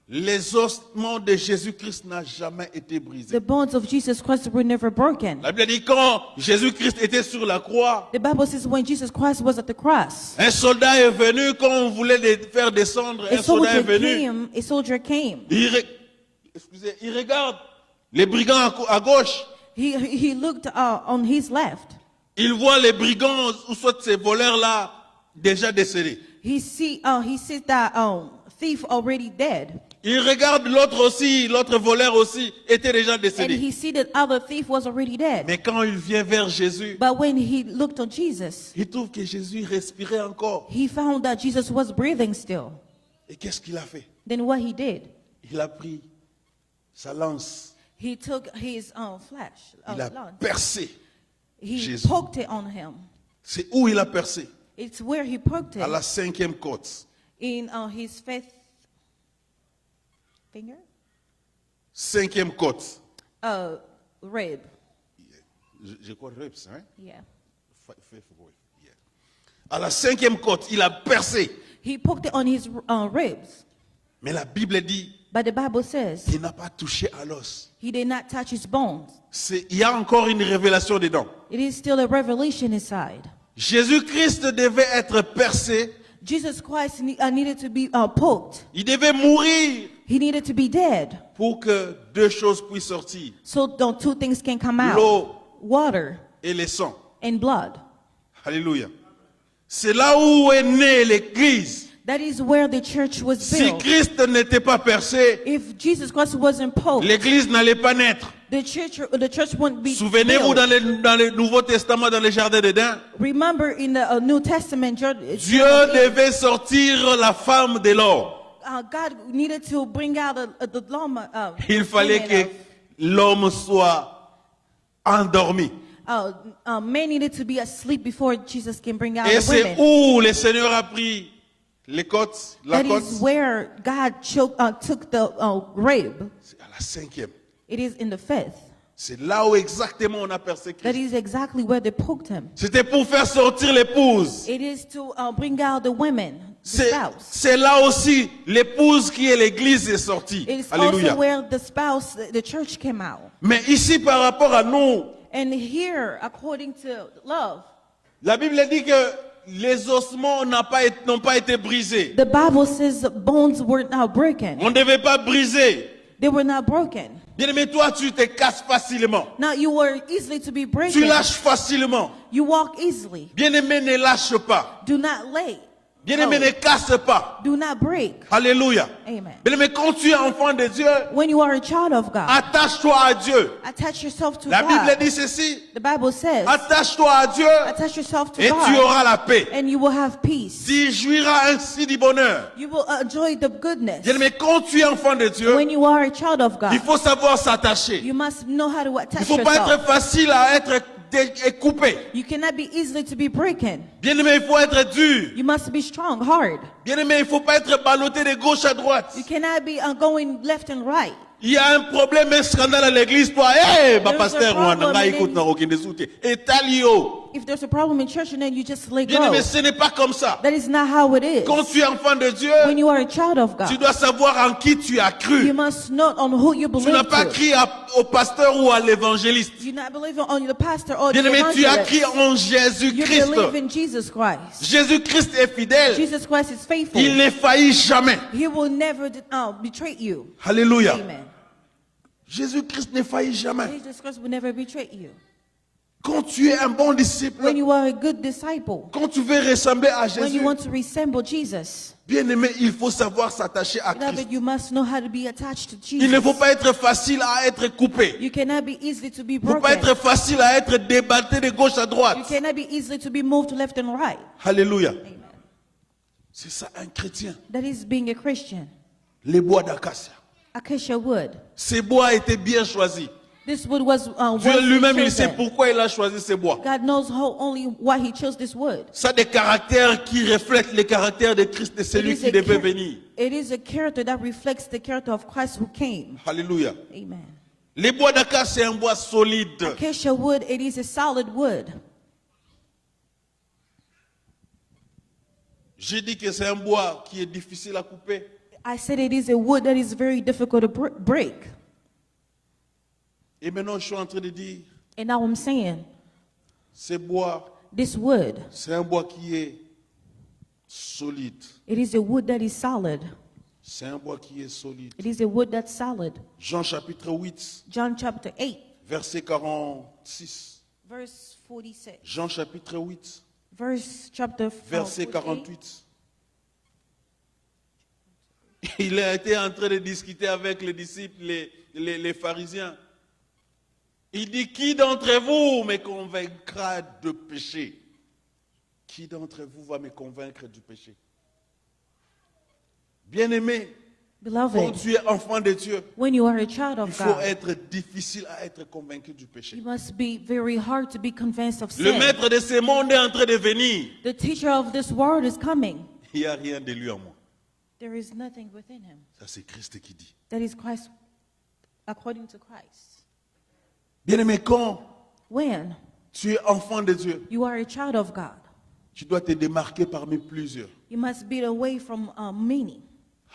Les ossements de Jésus-Christ n'ont jamais été brisés. The bones of Jesus Christ were never broken. La Bible dit quand Jésus-Christ était sur la croix, The Bible says when Jesus Christ was at the cross, un soldat est venu, quand on voulait les faire descendre, un soldat est venu. a soldier came. Il regarde les brigands à gauche. He looked on his left. Il voit les brigands, ou soit ces voleurs-là, déjà décédés. He sees that thief already dead. Il regarde l'autre aussi, l'autre voleur aussi, était déjà And décédé. he see that other thief was already dead. Mais quand il vient vers Jésus, But when he looked on Jesus, il trouve que Jésus respirait encore. he found that Jesus was breathing still. Et qu'est-ce qu'il a fait? Then what he did, Il a pris sa lance, he took his flesh, il a lance. percé. He Jésus. poked it on him. C'est où il a percé? It's where he poked À it, la 5e côte. in his fifth finger, 5e côte. rib. Je crois ribs, hein? Yeah. Fifth rib, yeah. À la 5e côte, il a percé. He poked it on his ribs. Mais la Bible dit But the Bible says qu'il n'a pas touché à l'os. he did not touch his bones. Il y a encore une révélation dedans. It is still a revelation inside. Jésus-Christ devait être percé. Jesus Christ needed to be poked. Il devait mourir He needed to be dead. pour que deux choses puissent sortir. So two things can come out. L'eau Water et le sang. and blood. Alléluia. C'est là où est née l'Église. That is where the church was Si built. Christ n'était pas percé, If Jesus Christ wasn't poked, l'Église n'allait pas naître. the church wouldn't be Souvenez-vous built. dans le Nouveau Testament, dans le jardin d'Éden, Remember in the New Testament, Dieu devait sortir la femme de l'homme. God needed to bring out the llama. Il fallait que l'homme soit endormi. Men needed to be asleep before Jesus can bring out Et the c'est women. où le Seigneur a pris les côtes, la That côte. is where God took the rib. C'est à la 5e. It is in the fifth. C'est là où exactement on a percé That Christ. is exactly where they poked him. C'était pour faire sortir l'épouse. It is to bring out the women, the spouse. C'est là aussi l'épouse qui est l'église est sortie. It is Alléluia. also where the spouse, the church came out. Mais ici par rapport à nous, And here, according to love, la Bible dit que les ossements n'ont pas été brisés. the Bible says bones were not broken. On ne devait pas briser. They were not broken. Bien-aimé, toi, tu te casses facilement. Now you were easily to be Tu broken. lâches facilement. You walk easily. Bien-aimé, ne lâche pas. Do not lay. Bien-aimé, ne casse pas. Do not break. Alléluia. Amen. Bien-aimé, quand tu es enfant de Dieu, When you are a child of God, attache-toi à Dieu. attach yourself to La Bible God. dit ceci. The Bible says, Attache-toi à Dieu attach yourself to et tu God, auras la paix. and you will have peace. Tu jouiras ainsi du bonheur. You will enjoy the goodness. Bien-aimé, quand tu es enfant de Dieu, When you are a child of il God, faut savoir s'attacher. you must know how to Il ne attach faut pas être yourself. facile à être coupé. You cannot be easily to be broken. Bien-aimé, il faut être dur. You must be strong, hard. Bien-aimé, il ne faut pas être ballotté de gauche à droite. You cannot be going left and right. Il y a un problème, un scandale à l'église, toi, hey, There's a pasteur, problem and écoute, then- n'a aucun des outils. Et talio. If there's a problem in church and then you just let go, Bien-aimé, ce n'est pas comme ça. that is not how it is. Quand tu es enfant de Dieu, When you are a child of tu God, dois savoir en qui tu as cru. you must know on who you Tu believe n'as pas to. cru au pasteur ou à l'évangéliste. You not believe on the pastor or the Bien-aimé, tu as evangelist. cru en You Jésus-Christ. believe in Jesus Christ. Jésus-Christ est fidèle. Jesus Christ is faithful. Il ne faillit jamais. He will never betray you. Alléluia. Amen. Jésus-Christ ne faillit jamais. Jesus Christ will never betray you. Quand tu es un bon disciple, When you are a good disciple, quand tu veux ressembler à when Jésus, you want to resemble Jesus, bien-aimé, il faut savoir s'attacher à Christ. beloved, you must know how to be attached to Il ne faut Jesus. pas être facile à être coupé. You cannot be easily to be Il ne faut pas broken. être facile à être débattu de gauche à droite. You cannot be easily to be moved to left and right. Alléluia. Amen. C'est ça un chrétien. That is being a Christian. Les bois d'acacia. Acacia wood. Ces bois étaient bien choisis. This wood was Dieu wisely lui-même, il sait chosen. pourquoi il a choisi ces bois. God knows only why He chose this wood. Ça des caractères qui reflètent les caractères de Christ, de celui qui devait venir. It is a character that reflects the character of Christ who came. Alléluia. Amen. Les bois d'acacia, c'est un bois solide. Acacia wood, it is a solid wood. J'ai dit que c'est un bois qui est difficile à couper. I said it is a wood that is very difficult to break. Et maintenant, je suis en train de dire, And now I'm saying, ce bois, this wood, c'est un bois qui est solide. it is a wood that is solid. C'est un bois qui est solide. It is a wood that's solid. Jean chapitre 8, John chapter 8, verset 46. verse 46. Jean chapitre 8, Verse chapter verset 48. 48. Il a été en train de discuter avec les disciples, les pharisiens. Il dit, qui d'entre vous me convaincra de péché? Qui d'entre vous va me convaincre du péché? Bien-aimé, quand Beloved, tu es enfant de Dieu, when you are a child il of faut God, être difficile à être convaincu du péché. you must be very hard to be convinced of Le sin. maître de ce monde est en train de venir. The teacher of this world is coming. Il n'y a rien de lui en moi. There is nothing within him. Ça, c'est Christ qui dit. That is Christ, according to Christ. Bien-aimé, quand When tu es enfant de Dieu, you are a child of God, tu dois te démarquer parmi plusieurs. you must be away from many.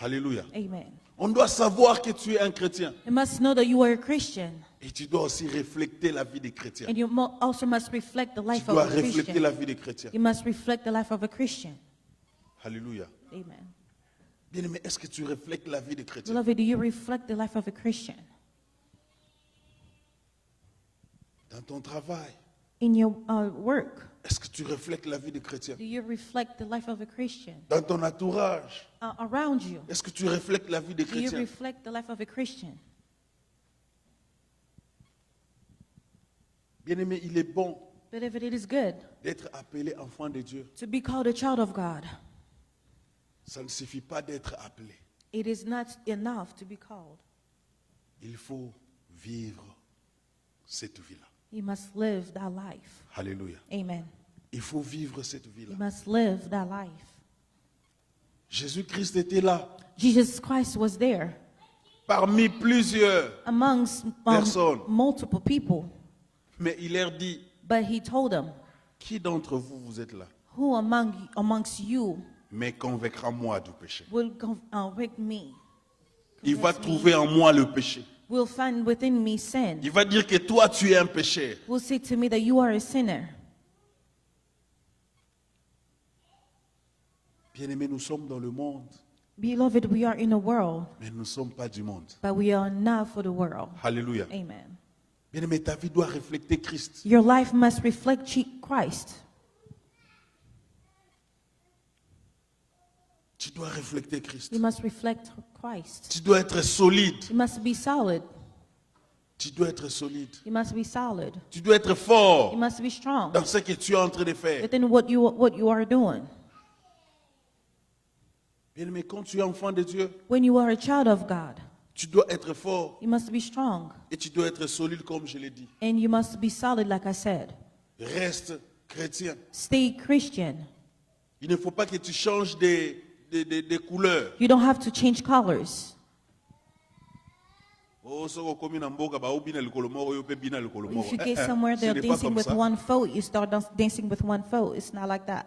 Alléluia. Amen. On doit savoir que tu es un chrétien. You must know that you are a Christian. Et tu dois aussi refléter la vie des chrétiens. And you also must reflect the Tu life of dois a refléter la Christian. vie des chrétiens. You must reflect the life of a Christian. Alléluia. Amen. Bien-aimé, est-ce que tu reflètes la vie des chrétiens? Beloved, do you reflect the life of a Christian? Dans ton travail, In your work, est-ce que tu reflètes la vie des chrétiens? do you reflect the life of a Christian? Dans ton entourage, Around you, est-ce que tu reflètes la vie des do you chrétiens? reflect the life of a Christian? Bien-aimé, il est bon Beloved, it is good d'être appelé enfant de Dieu. to be called a child of God. Ça ne suffit pas d'être appelé. It is not enough to be called. Il faut vivre cette vie-là. You must live that life. Alléluia. Amen. Il faut vivre cette vie-là. You must live that life. Jésus-Christ était là. Jesus Christ was there. parmi plusieurs amongst personnes. multiple people. Mais il leur dit, But he told them, qui d'entre vous, vous êtes là, who amongst you mais convaincra moi du péché? will convict me? Il va Convince me. trouver en moi le péché. Will find within me sin. Il va dire que toi, tu es un pécheur. Will say to me that you are a sinner. Bien-aimés, nous sommes dans le monde, Beloved, we are in a world, mais nous ne sommes pas du monde. but we are not for the world. Alléluia. Amen. Bien-aimé, ta vie doit refléter Christ. Your life must reflect Christ. Tu dois refléter Christ. You must reflect Christ. Tu dois être solide. You must be solid. Tu dois être solide. You must be solid. Tu dois être fort You must be strong dans ce que tu es en train de faire. within what you are doing. Bien-aimé, quand tu es enfant de Dieu, When you are a child of God, tu dois être fort you must be strong. et tu dois être solide comme je l'ai dit. And you must be solid, like I said. Reste chrétien. Stay Christian. Il ne faut pas que tu changes des couleurs. You don't have to change colors. Oh, so komi na mboka ba obina likolo moko yo pe bina likolo moko. If you get somewhere Ce they're n'est pas dancing comme with ça. one foot, you start dancing with one foot. It's not like that.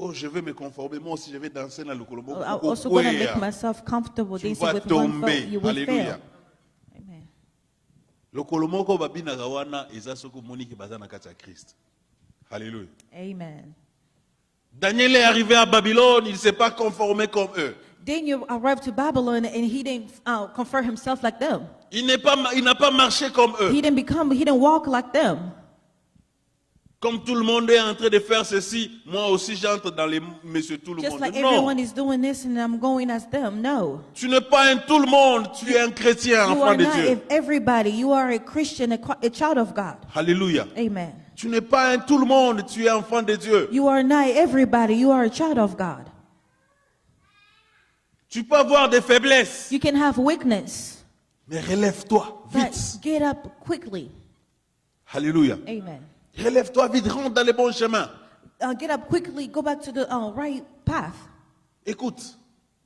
Oh, je vais me conformer. Moi aussi, je vais danser dans le moko. I'm also going to make myself comfortable Tu dancing vas with one tomber. foot. You will Alléluia. fail. Amen. Lokolo moko babina wana eza soko moniki baza na kati ya Christ. Alléluia. Amen. Daniel est arrivé à Babylone, il ne s'est pas conformé comme eux. Daniel arrived to Babylon and he didn't convert himself like them. Il n'a pas marché comme eux. He didn't walk like them. Comme tout le monde est en train de faire ceci, moi aussi j'entre dans les monsieur tout le Just monde. like Non, everyone is doing this and I'm going as them. No. tu n'es pas un tout le monde, tu es un chrétien, You enfant are de not Dieu. everybody. You are a Christian, a child of God. Alléluia. Amen. Tu n'es pas un tout le monde, tu es enfant de Dieu. You are not everybody. You are a child of God. Tu peux avoir des faiblesses, You can have weakness, mais relève-toi but vite. get up quickly. Alléluia. Amen. Relève-toi vite, rentre dans les bons chemins. Get up quickly. Go back to the right path. Écoute,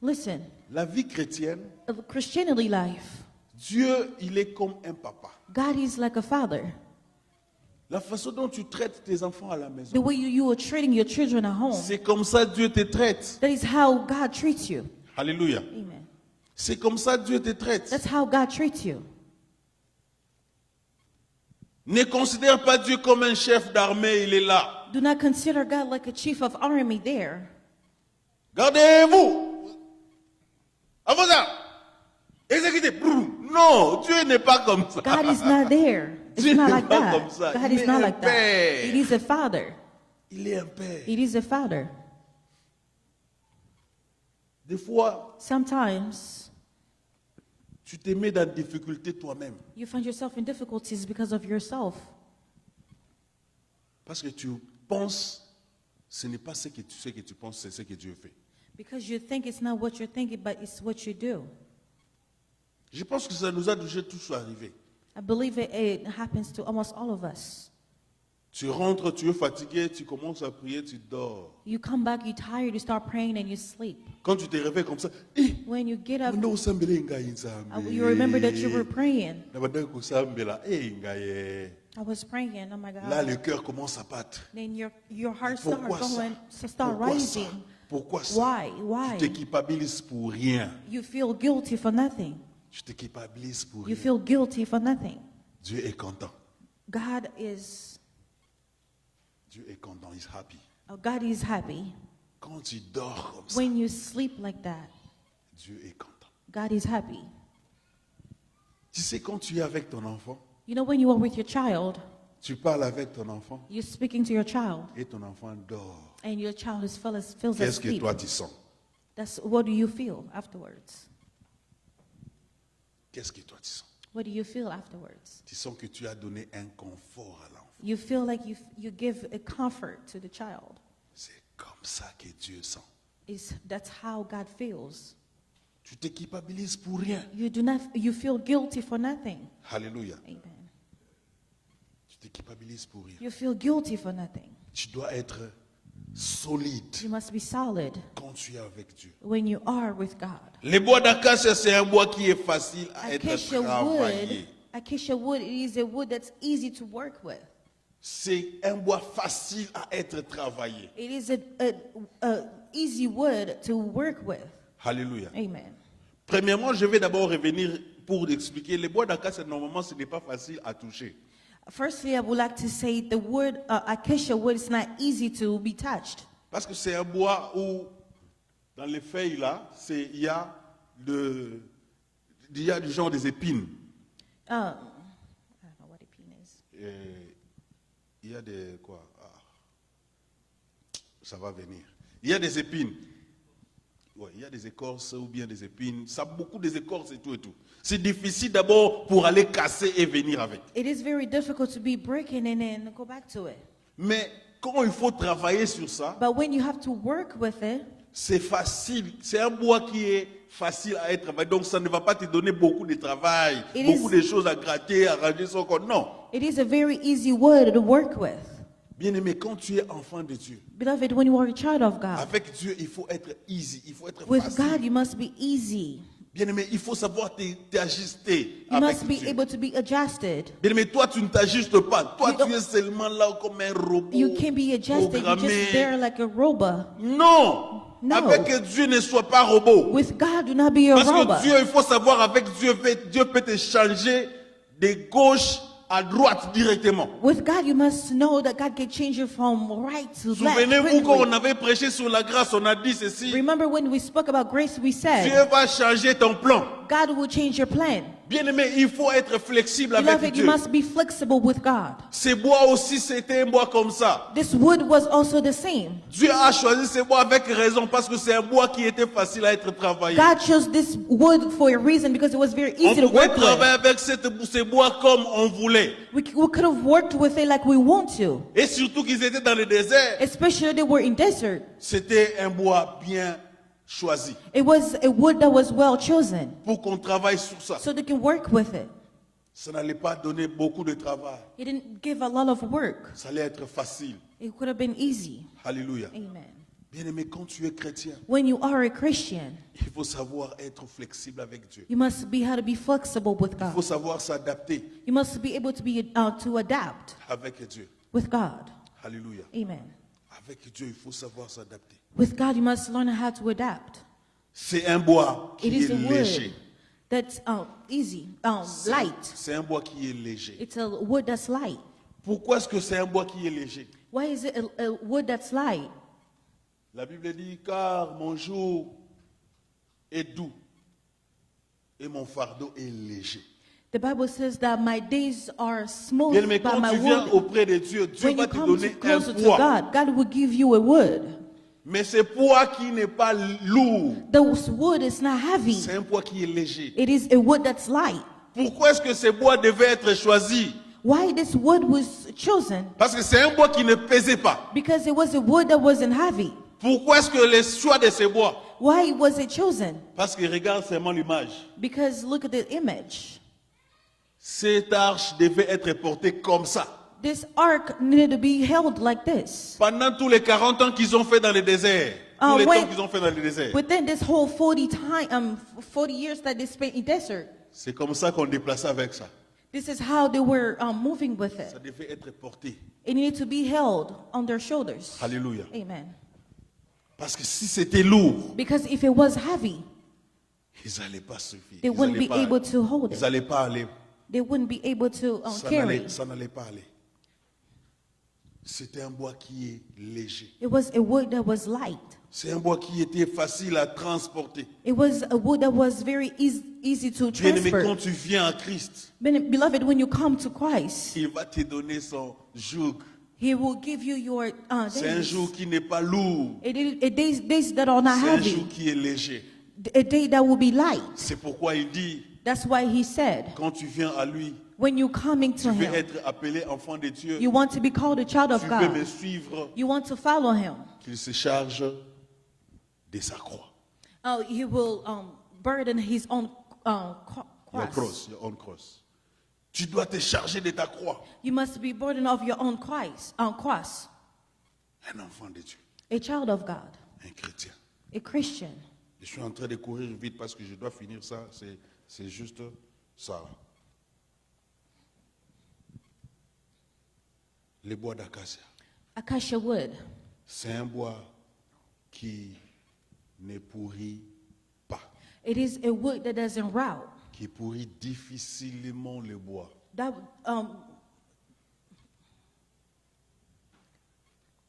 Listen, la vie chrétienne, Christianity life. Dieu, il est comme un papa. God is like a father. La façon dont tu traites tes enfants à la The maison, way you are treating your children at home, c'est comme ça Dieu te traite. that is how God treats you. Alléluia. Amen. C'est comme ça Dieu te traite. That's how God treats you. Ne considère pas Dieu comme un chef d'armée, il est là. Do not consider God like a chief of army there. Gardez-vous. À vos armes. Exécutez. Non, Dieu n'est pas comme ça. God is not there. It's Dieu not n'est like pas that. comme ça. God Il is est not un like that. père. It is a father. Il est un père. It is a father. Des fois, Sometimes tu te mets dans des difficultés toi-même. you find yourself in difficulties because of yourself. Parce que tu penses, ce n'est pas ce que tu penses, c'est ce que Dieu fait. Because you think it's not what you're thinking, but it's what you do. Je pense que ça nous a déjà tous arrivé. I believe it happens to almost all of us. Tu rentres, tu es fatigué, tu commences à prier, tu dors. You come back, you're tired, you start praying, and you sleep. Quand tu te réveilles comme ça, When you get up, you remember that you were praying. I I was praying, oh my God. Là, le cœur commence à battre. Then your heart Pourquoi ça? start Pourquoi ça? rising. Pourquoi ça? Why? Tu te culpabilises pour rien. You feel guilty for nothing. Tu te culpabilises pour You rien. feel guilty for nothing. Dieu est content. God is God is happy. happy. Quand tu dors comme ça, When you sleep like that, Dieu est content. God is happy. Tu sais, quand tu es avec ton enfant, You know, when you are with your child, tu parles avec ton enfant you're speaking to your child, et ton enfant dort. and your child feels Qu'est-ce que asleep. toi tu sens? What do you feel afterwards? Qu'est-ce que toi tu sens? What do you feel afterwards? Tu sens que tu as donné un confort à l'enfant. You feel like you give a comfort to the child. C'est comme ça que Dieu sent. That's how God feels. Tu te culpabilises pour rien. You feel guilty for nothing. Alléluia. Amen. Tu te culpabilises pour rien. You feel guilty for nothing. Tu dois être solide You must be solid quand tu es avec Dieu. when you are with God. Le bois d'acacia, c'est un bois qui est facile à être travaillé. Acacia wood, it is a wood that's easy to work with. C'est un bois facile à être travaillé. It is a easy wood to work with. Alléluia. Amen. Premièrement, je vais d'abord revenir pour expliquer. Le bois d'acacia, normalement, ce n'est pas facile à toucher. Firstly, I would like to say the wood, acacia wood, is not easy to be touched. Parce que c'est un bois où, dans les feuilles là, il y a du genre des épines. I don't know what a pin is. Il y a des quoi ça va venir. Il y a des épines. Ouais, il y a des écorces ou bien des épines. Ça a beaucoup des écorces et tout et tout. C'est difficile d'abord pour aller casser et venir avec. It is very difficult to be breaking and then go back to it. Mais quand il faut travailler sur ça, But when you have to work with it, c'est facile. C'est un bois qui est facile à être travaillé. Donc ça ne va pas te donner beaucoup de travail, It beaucoup is- de choses à gratter, à ranger son corps. Non. it is a very easy wood to work with. Bien-aimé, quand tu es enfant de Dieu, Beloved, when you are a child of God, avec Dieu, il faut être easy, il faut être with facile. God, you must be easy. Bien-aimé, il faut savoir t'ajuster You avec must be Dieu. able to be adjusted. Bien-aimé, toi, tu ne t'ajustes pas. Toi, You tu don't- es seulement là comme un robot You can be adjusted. You're programmé. just there like a robot. Non. No. Avec Dieu, ne sois pas robot. With God, do not be a Parce robot. que Dieu, il faut savoir, avec Dieu, Dieu peut te changer de gauche à droite directement. With God, you must know that God can change you from right to left. Souvenez-vous quand quickly. on avait prêché sur la grâce, on a dit ceci. Remember when we spoke about grace, we Dieu said, va changer ton plan. God will change your plan. Bien-aimé, il faut être flexible avec Beloved, you Dieu. must be flexible with God. Ces bois aussi, c'était un bois comme ça. This wood was also the same. Dieu a choisi ces bois avec raison parce que c'est un bois qui était facile à être travaillé. God chose this wood for a reason because it was very On easy to pouvait work travailler with. avec ces bois comme on voulait. We could have worked with it like we want to, Et surtout qu'ils étaient dans le désert. especially they were in desert. C'était un bois bien choisi It was a wood that was well chosen pour qu'on travaille sur ça. so they can work with it. Ça n'allait pas donner beaucoup de travail. It didn't give a lot of work. Ça allait être facile. It could have been easy. Alléluia. Amen. Bien-aimé, quand tu es chrétien, When you are a Christian, il faut savoir être flexible avec Dieu. you must be how to be flexible with Il faut God. savoir s'adapter You must be able to adapt avec Dieu. with God. Alléluia. Amen. Avec Dieu, il faut savoir s'adapter. With God, you must learn how to adapt. C'est un bois It qui is est a wood léger. that's easy, light. C'est un bois qui est léger. It's a wood that's light. Pourquoi est-ce que c'est un bois qui est léger? Why is it a wood that's light? La Bible dit, car mon jour est doux et mon fardeau est léger. The Bible says that my days are smooth, Bien, mais but quand my tu viens wood, auprès de Dieu, Dieu when va you te come donner un closer to poids. God, God will give you a wood. Mais ce poids qui n'est pas lourd, This wood is not heavy. c'est un poids qui est léger. It is a wood that's light. Pourquoi est-ce que ce bois devait être choisi? Why this wood was chosen? Parce que c'est un bois qui ne pesait pas. Because it was a wood that wasn't heavy. Pourquoi est-ce que le choix de ce bois? Why was it chosen? Parce que regarde seulement l'image. Because look at the image. Cette arche devait être portée comme ça. This ark needed to be held like this. Pendant tous les 40 ans qu'ils ont fait dans le désert. Tous les temps qu'ils ont fait dans le désert. Within this whole 40 years that they spent in desert, C'est comme ça qu'on déplaçait avec ça. this is how they were moving with Ça it. devait être porté. It needed to be held on their shoulders. Alléluia. Amen. Parce que si c'était lourd, Because if it was heavy, ils n'allaient pas suffire. they wouldn't be able to hold Ils it. n'allaient pas aller. They wouldn't be able to carry. Ça n'allait pas aller. C'était un bois qui est léger. It was a wood that was light. C'est un bois qui était facile à transporter. It was a wood that was very easy to Bien-aimé, quand transport. tu viens à Christ, Beloved, when you come to Christ, il va te donner son joug. He will give you your C'est un days. joug qui n'est pas lourd. Days that are not C'est un heavy. joug qui est léger. A day that will be light. C'est pourquoi il dit, That's why he said, quand tu viens à lui, when you coming to tu veux him, être appelé enfant de Dieu. you want to be called a child of Tu peux me God. suivre, You want to follow him. qu'il se charge de sa croix. Oh, he will burden his own Your cross. cross, your own cross. Tu dois te charger de ta croix. You must be burdened of your own cross. Un enfant de Dieu. a child of God, un chrétien. a Christian. Je suis en train de courir vite parce que je dois finir ça. C'est juste ça. Les bois d'acacia. Acacia wood. C'est un bois qui ne pourrit pas. It is a wood that doesn't rot. Qui pourrit difficilement le bois. That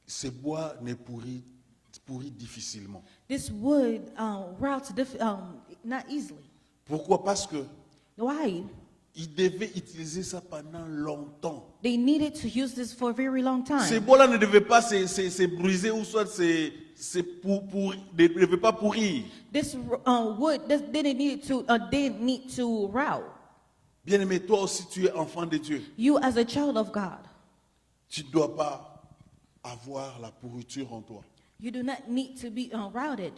Ce bois ne pourrit difficilement. this wood rots not easily. Pourquoi? Parce que Why? ils devaient utiliser ça pendant longtemps. They needed to use this for a very long Ces time. bois-là ne devaient pas se briser ou soit ne devaient pas pourrir. This wood didn't need to rot. Bien-aimé, toi aussi tu es enfant de Dieu. You as a child of God, Tu ne dois pas avoir la pourriture en toi. you do not need to be routed.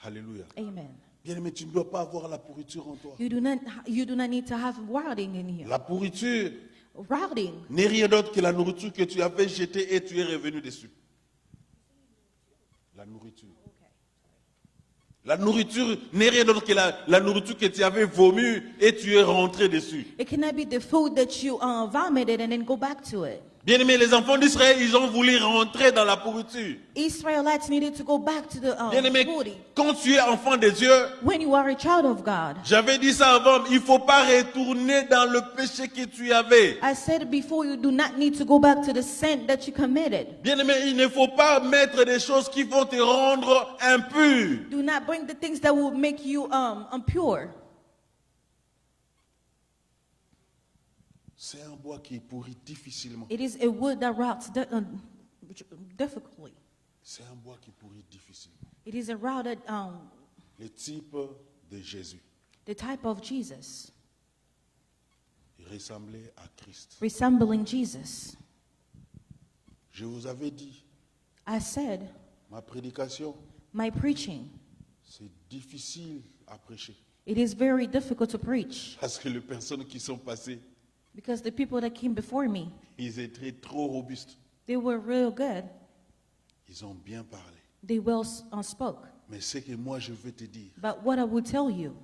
Alléluia. Amen. Bien-aimé, tu ne dois pas avoir la pourriture en toi. You do not need to have routing in here. La pourriture Routing n'est rien d'autre que la nourriture que tu avais jetée et tu es revenu dessus. La nourriture. La nourriture n'est rien d'autre que la nourriture que tu avais vomie et tu es rentré dessus. It cannot be the food that you vomited and then go back to it. Bien-aimés, les enfants d'Israël, ils ont voulu rentrer dans la pourriture. Israelites needed to go back to the Bien-aimé, food. quand tu es enfant de Dieu, When you are a child of God, j'avais dit ça avant, il ne faut pas retourner dans le péché que tu avais. I said before, you do not need to go back to the sin that you committed. Bien-aimé, il ne faut pas mettre des choses qui vont te rendre impur. Do not bring the things that will make you impure. C'est un bois qui pourrit difficilement. It is a wood that rots difficultly. C'est un bois qui pourrit difficilement. It is a routed, Le type de Jésus. the type of Jesus, Il ressemblait à Christ. resembling Jesus. Je vous avais dit, I said, ma prédication, my preaching, c'est difficile à prêcher. it is very difficult to preach Parce que les personnes qui sont passées, because the people that came before me, ils étaient trop robustes. they were real good. Ils ont bien parlé. They well spoke. Mais ce que moi je veux te dire, But what I will tell you,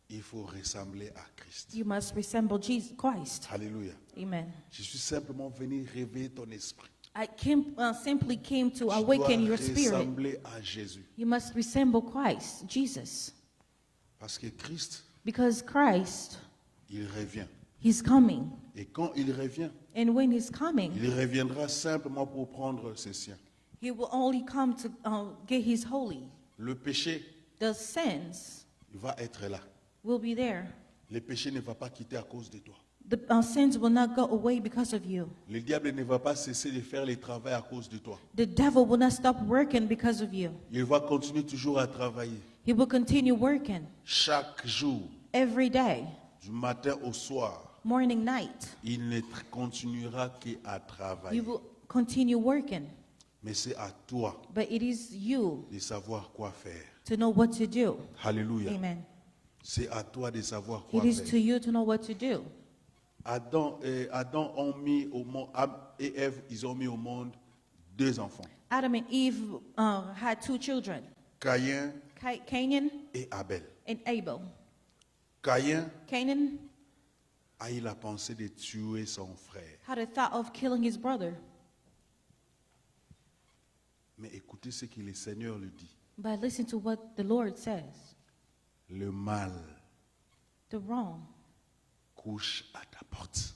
il faut ressembler à Christ. you must resemble Jesus Christ. Alléluia. Amen. Je suis simplement venu réveiller ton esprit. I simply came to Tu awaken dois your spirit. ressembler à Jésus. You must resemble Christ, Jesus, Parce que Christ, because Christ, il revient. He's coming. Et quand il revient, And when He's coming, il reviendra simplement pour prendre ses siens. He will only come to get His holy. Le péché, The sins il va être là. will be there. Le péché ne va pas quitter à cause de toi. The sins will not go away because of you. Le diable ne va pas cesser de faire le travail à cause de toi. The devil will not stop working because of you. Il va continuer toujours à travailler. He will continue working Chaque jour, every day, du matin au soir, morning, night. il ne continuera qu'à You travailler. will continue working. Mais c'est à toi But it is you de savoir quoi faire. to know what to do. Alléluia. Amen. C'est à toi de savoir quoi It is to faire. you to know what to do. Adam ont mis au monde, Adam et Ève, ils ont mis au monde deux enfants, Adam and Eve had two children, Caïn Canaan et Abel. and Abel. Caïn Canaan a eu la pensée de tuer son frère. had a thought of killing his brother. Mais écoutez ce que le Seigneur lui dit. But listen to what the Lord says. Le mal The wrong couche à ta porte.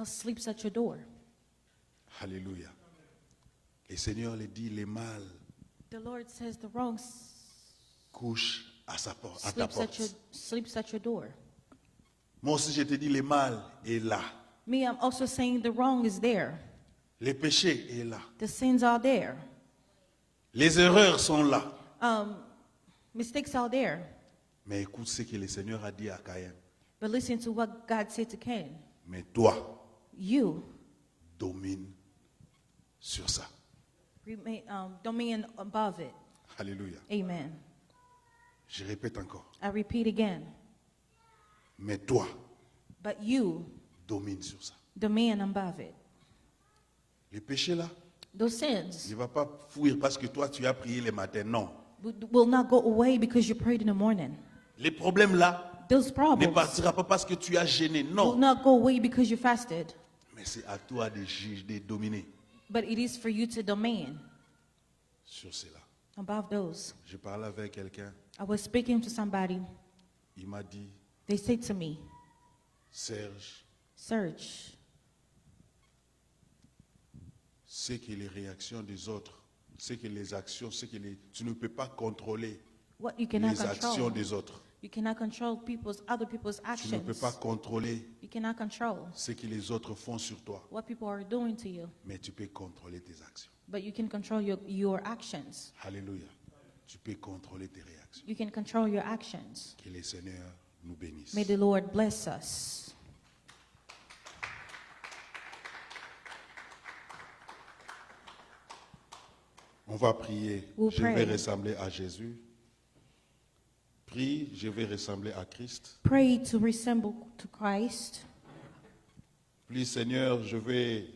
sleeps at your door. Alléluia. Le Seigneur lui dit, le mal The Lord says the wrong couche à ta porte. sleeps at your door. Moi aussi je te dis, le mal est là. Me, I'm also saying the wrong is there. Le péché est là. The sins are there. Les erreurs sont là. Mistakes are there. Mais écoute ce que le Seigneur a dit à Caïn. But listen to what God said to Cain. Mais toi, You domine sur ça. remain dominion above it. Alléluia. Amen. Je répète encore. I repeat again. Mais toi, But you domine sur ça. dominion above it. Le péché là, Those sins Il ne va pas fuir parce que toi tu as prié le matin. Non. will not go away because you prayed in the morning. Les problèmes là Those ne problems partira pas parce que tu as gêné. will Non. not go away because you fasted. Mais c'est à toi de juger, de dominer But it is for you to domain sur cela. above those. Je parlais avec quelqu'un. I was speaking to somebody. Il m'a dit, They said to me, Serge, Serge, c'est que les réactions des autres, c'est que les actions, tu ne peux pas contrôler what you cannot les actions control. des autres. You cannot control other people's Tu ne peux actions. pas contrôler You cannot control ce que les autres font sur toi. what people are doing to you. Mais tu peux contrôler tes actions. But you can control your actions. Alléluia. Tu peux contrôler tes réactions. You can control your actions. Que le Seigneur nous bénisse. May the Lord bless us. On va prier. We'll Je pray. vais ressembler à Jésus. Prie, je vais ressembler à Christ. Pray to resemble to Christ. Prie, Seigneur, je vais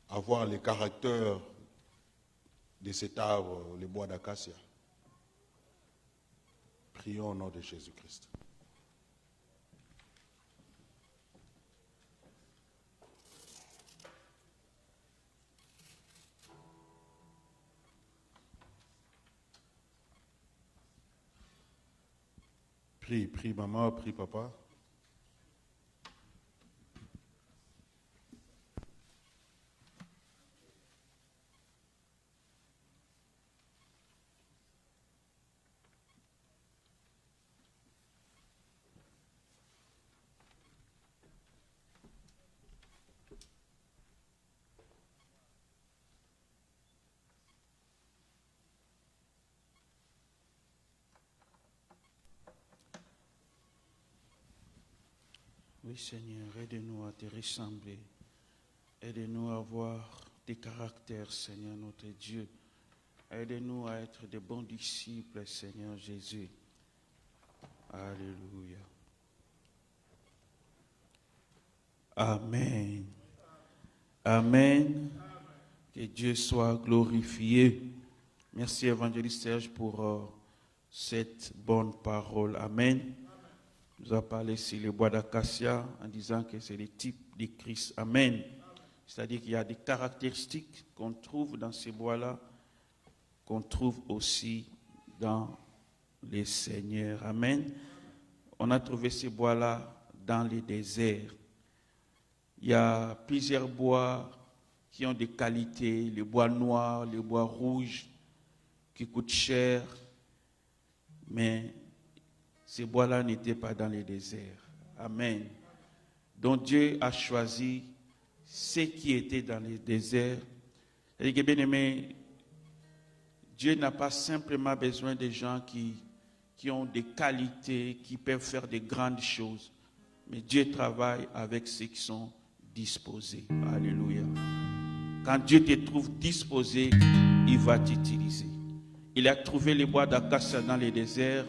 avoir le caractère de cet arbre, le bois d'acacia. Prions au nom de Jésus-Christ. Prie, prie maman, prie papa. Oui, Seigneur, aide-nous à te ressembler. Aide-nous à avoir des caractères, Seigneur, notre Dieu. Aide-nous à être de bons disciples, Seigneur Jésus. Alléluia. Amen. Amen. Que Dieu soit glorifié. Merci, évangéliste Serge, pour cette bonne parole. Amen. Nous a parlé sur le bois d'acacia en disant que c'est le type de Christ. Amen. C'est-à-dire qu'il y a des caractéristiques qu'on trouve dans ces bois-là, qu'on trouve aussi dans les seigneurs. Amen. On a trouvé ces bois-là dans les déserts. Il y a plusieurs bois qui ont des qualités, les bois noirs, les bois rouges, qui coûtent cher, mais ces bois-là n'étaient pas dans les déserts. Amen. Donc Dieu a choisi ceux qui étaient dans les déserts. C'est-à-dire que, bien aimé, Dieu n'a pas simplement besoin de gens qui ont des qualités, qui peuvent faire de grandes choses. Mais Dieu travaille avec ceux qui sont disposés. Alléluia. Quand Dieu te trouve disposé, il va t'utiliser. Il a trouvé les bois d'acacia dans les déserts.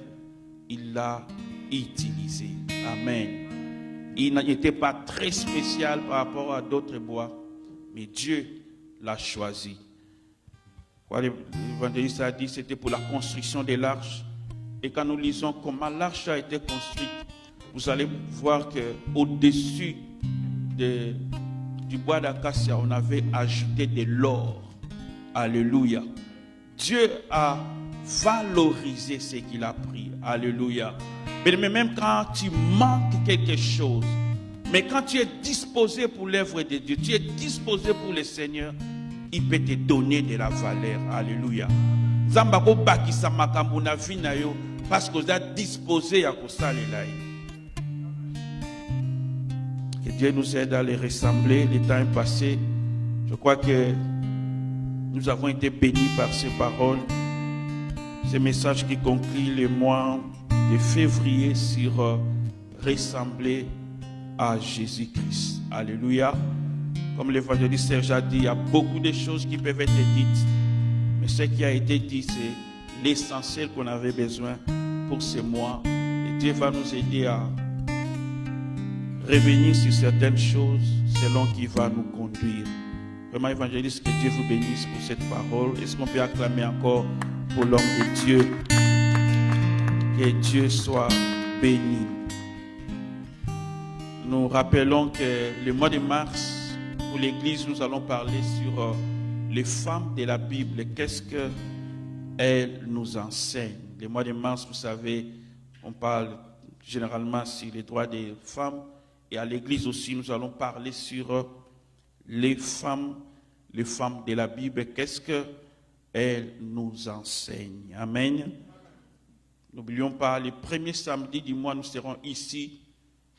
Il l'a utilisé. Amen. Il n'était pas très spécial par rapport à d'autres bois, mais Dieu l'a choisi. L'évangéliste a dit que c'était pour la construction de l'arche. Et quand nous lisons comment l'arche a été construite, vous allez voir qu'au-dessus du bois d'acacia, on avait ajouté de l'or. Alléluia. Dieu a valorisé ce qu'il a pris. Alléluia. Mais même quand tu manques quelque chose, mais quand tu es disposé pour l'œuvre de Dieu, tu es disposé pour le Seigneur, il peut te donner de la valeur. Alléluia. Zambako bakisa makambo na vie na yo parce que vous êtes disposé à kosalela. Que Dieu nous aide à les ressembler. Le temps est passé. Je crois que nous avons été bénis par ces paroles. Ces messages qui concluent le mois de février sur ressembler à Jésus-Christ. Alléluia. Comme l'évangéliste Serge a dit, il y a beaucoup de choses qui peuvent être dites. Mais ce qui a été dit, c'est l'essentiel qu'on avait besoin pour ce mois. Et Dieu va nous aider à revenir sur certaines choses selon qui va nous conduire. Vraiment, évangéliste, que Dieu vous bénisse pour cette parole. Est-ce qu'on peut acclamer encore pour l'homme de Dieu? Que Dieu soit béni. Nous rappelons que le mois de mars, pour l'Église, nous allons parler sur les femmes de la Bible. Qu'est-ce qu'elles nous enseignent? Le mois de mars, vous savez, on parle généralement sur les droits des femmes. Et à l'Église aussi, nous allons parler sur les femmes de la Bible. Qu'est-ce qu'elles nous enseignent? Amen. N'oublions pas, le premier samedi du mois, nous serons ici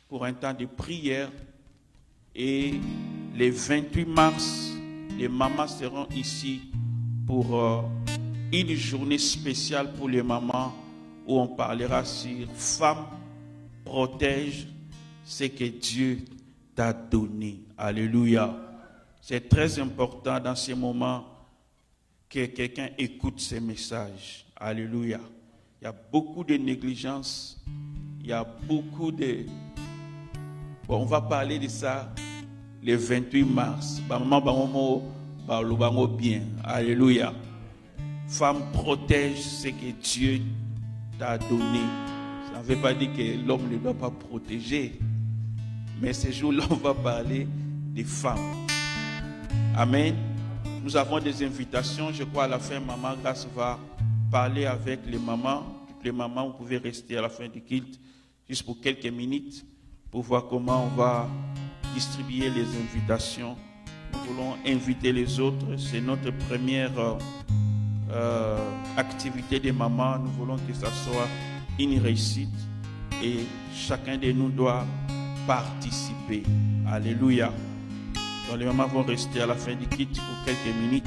pour un temps de prière. Et le 28 mars, les mamans seront ici pour une journée spéciale pour les mamans où on parlera sur « Femme, protège ce que Dieu t'a donné ». Alléluia. C'est très important dans ces moments que quelqu'un écoute ces messages. Alléluia. Il y a beaucoup de négligence. Il y a beaucoup de... Bon, on va parler de ça le 28 mars. Maman, bien. Alléluia. Femme, protège ce que Dieu t'a donné. Ça ne veut pas dire que l'homme ne doit pas protéger. Mais ce jour-là, on va parler des femmes. Amen. Nous avons des invitations. Je crois à la fin, Maman Grace va parler avec les mamans. Toutes les mamans, vous pouvez rester à la fin du culte juste pour quelques minutes pour voir comment on va distribuer les invitations. Nous voulons inviter les autres. C'est notre première activité des mamans. Nous voulons que ça soit une réussite et chacun de nous doit participer. Alléluia. Donc les mamans vont rester à la fin du culte pour quelques minutes.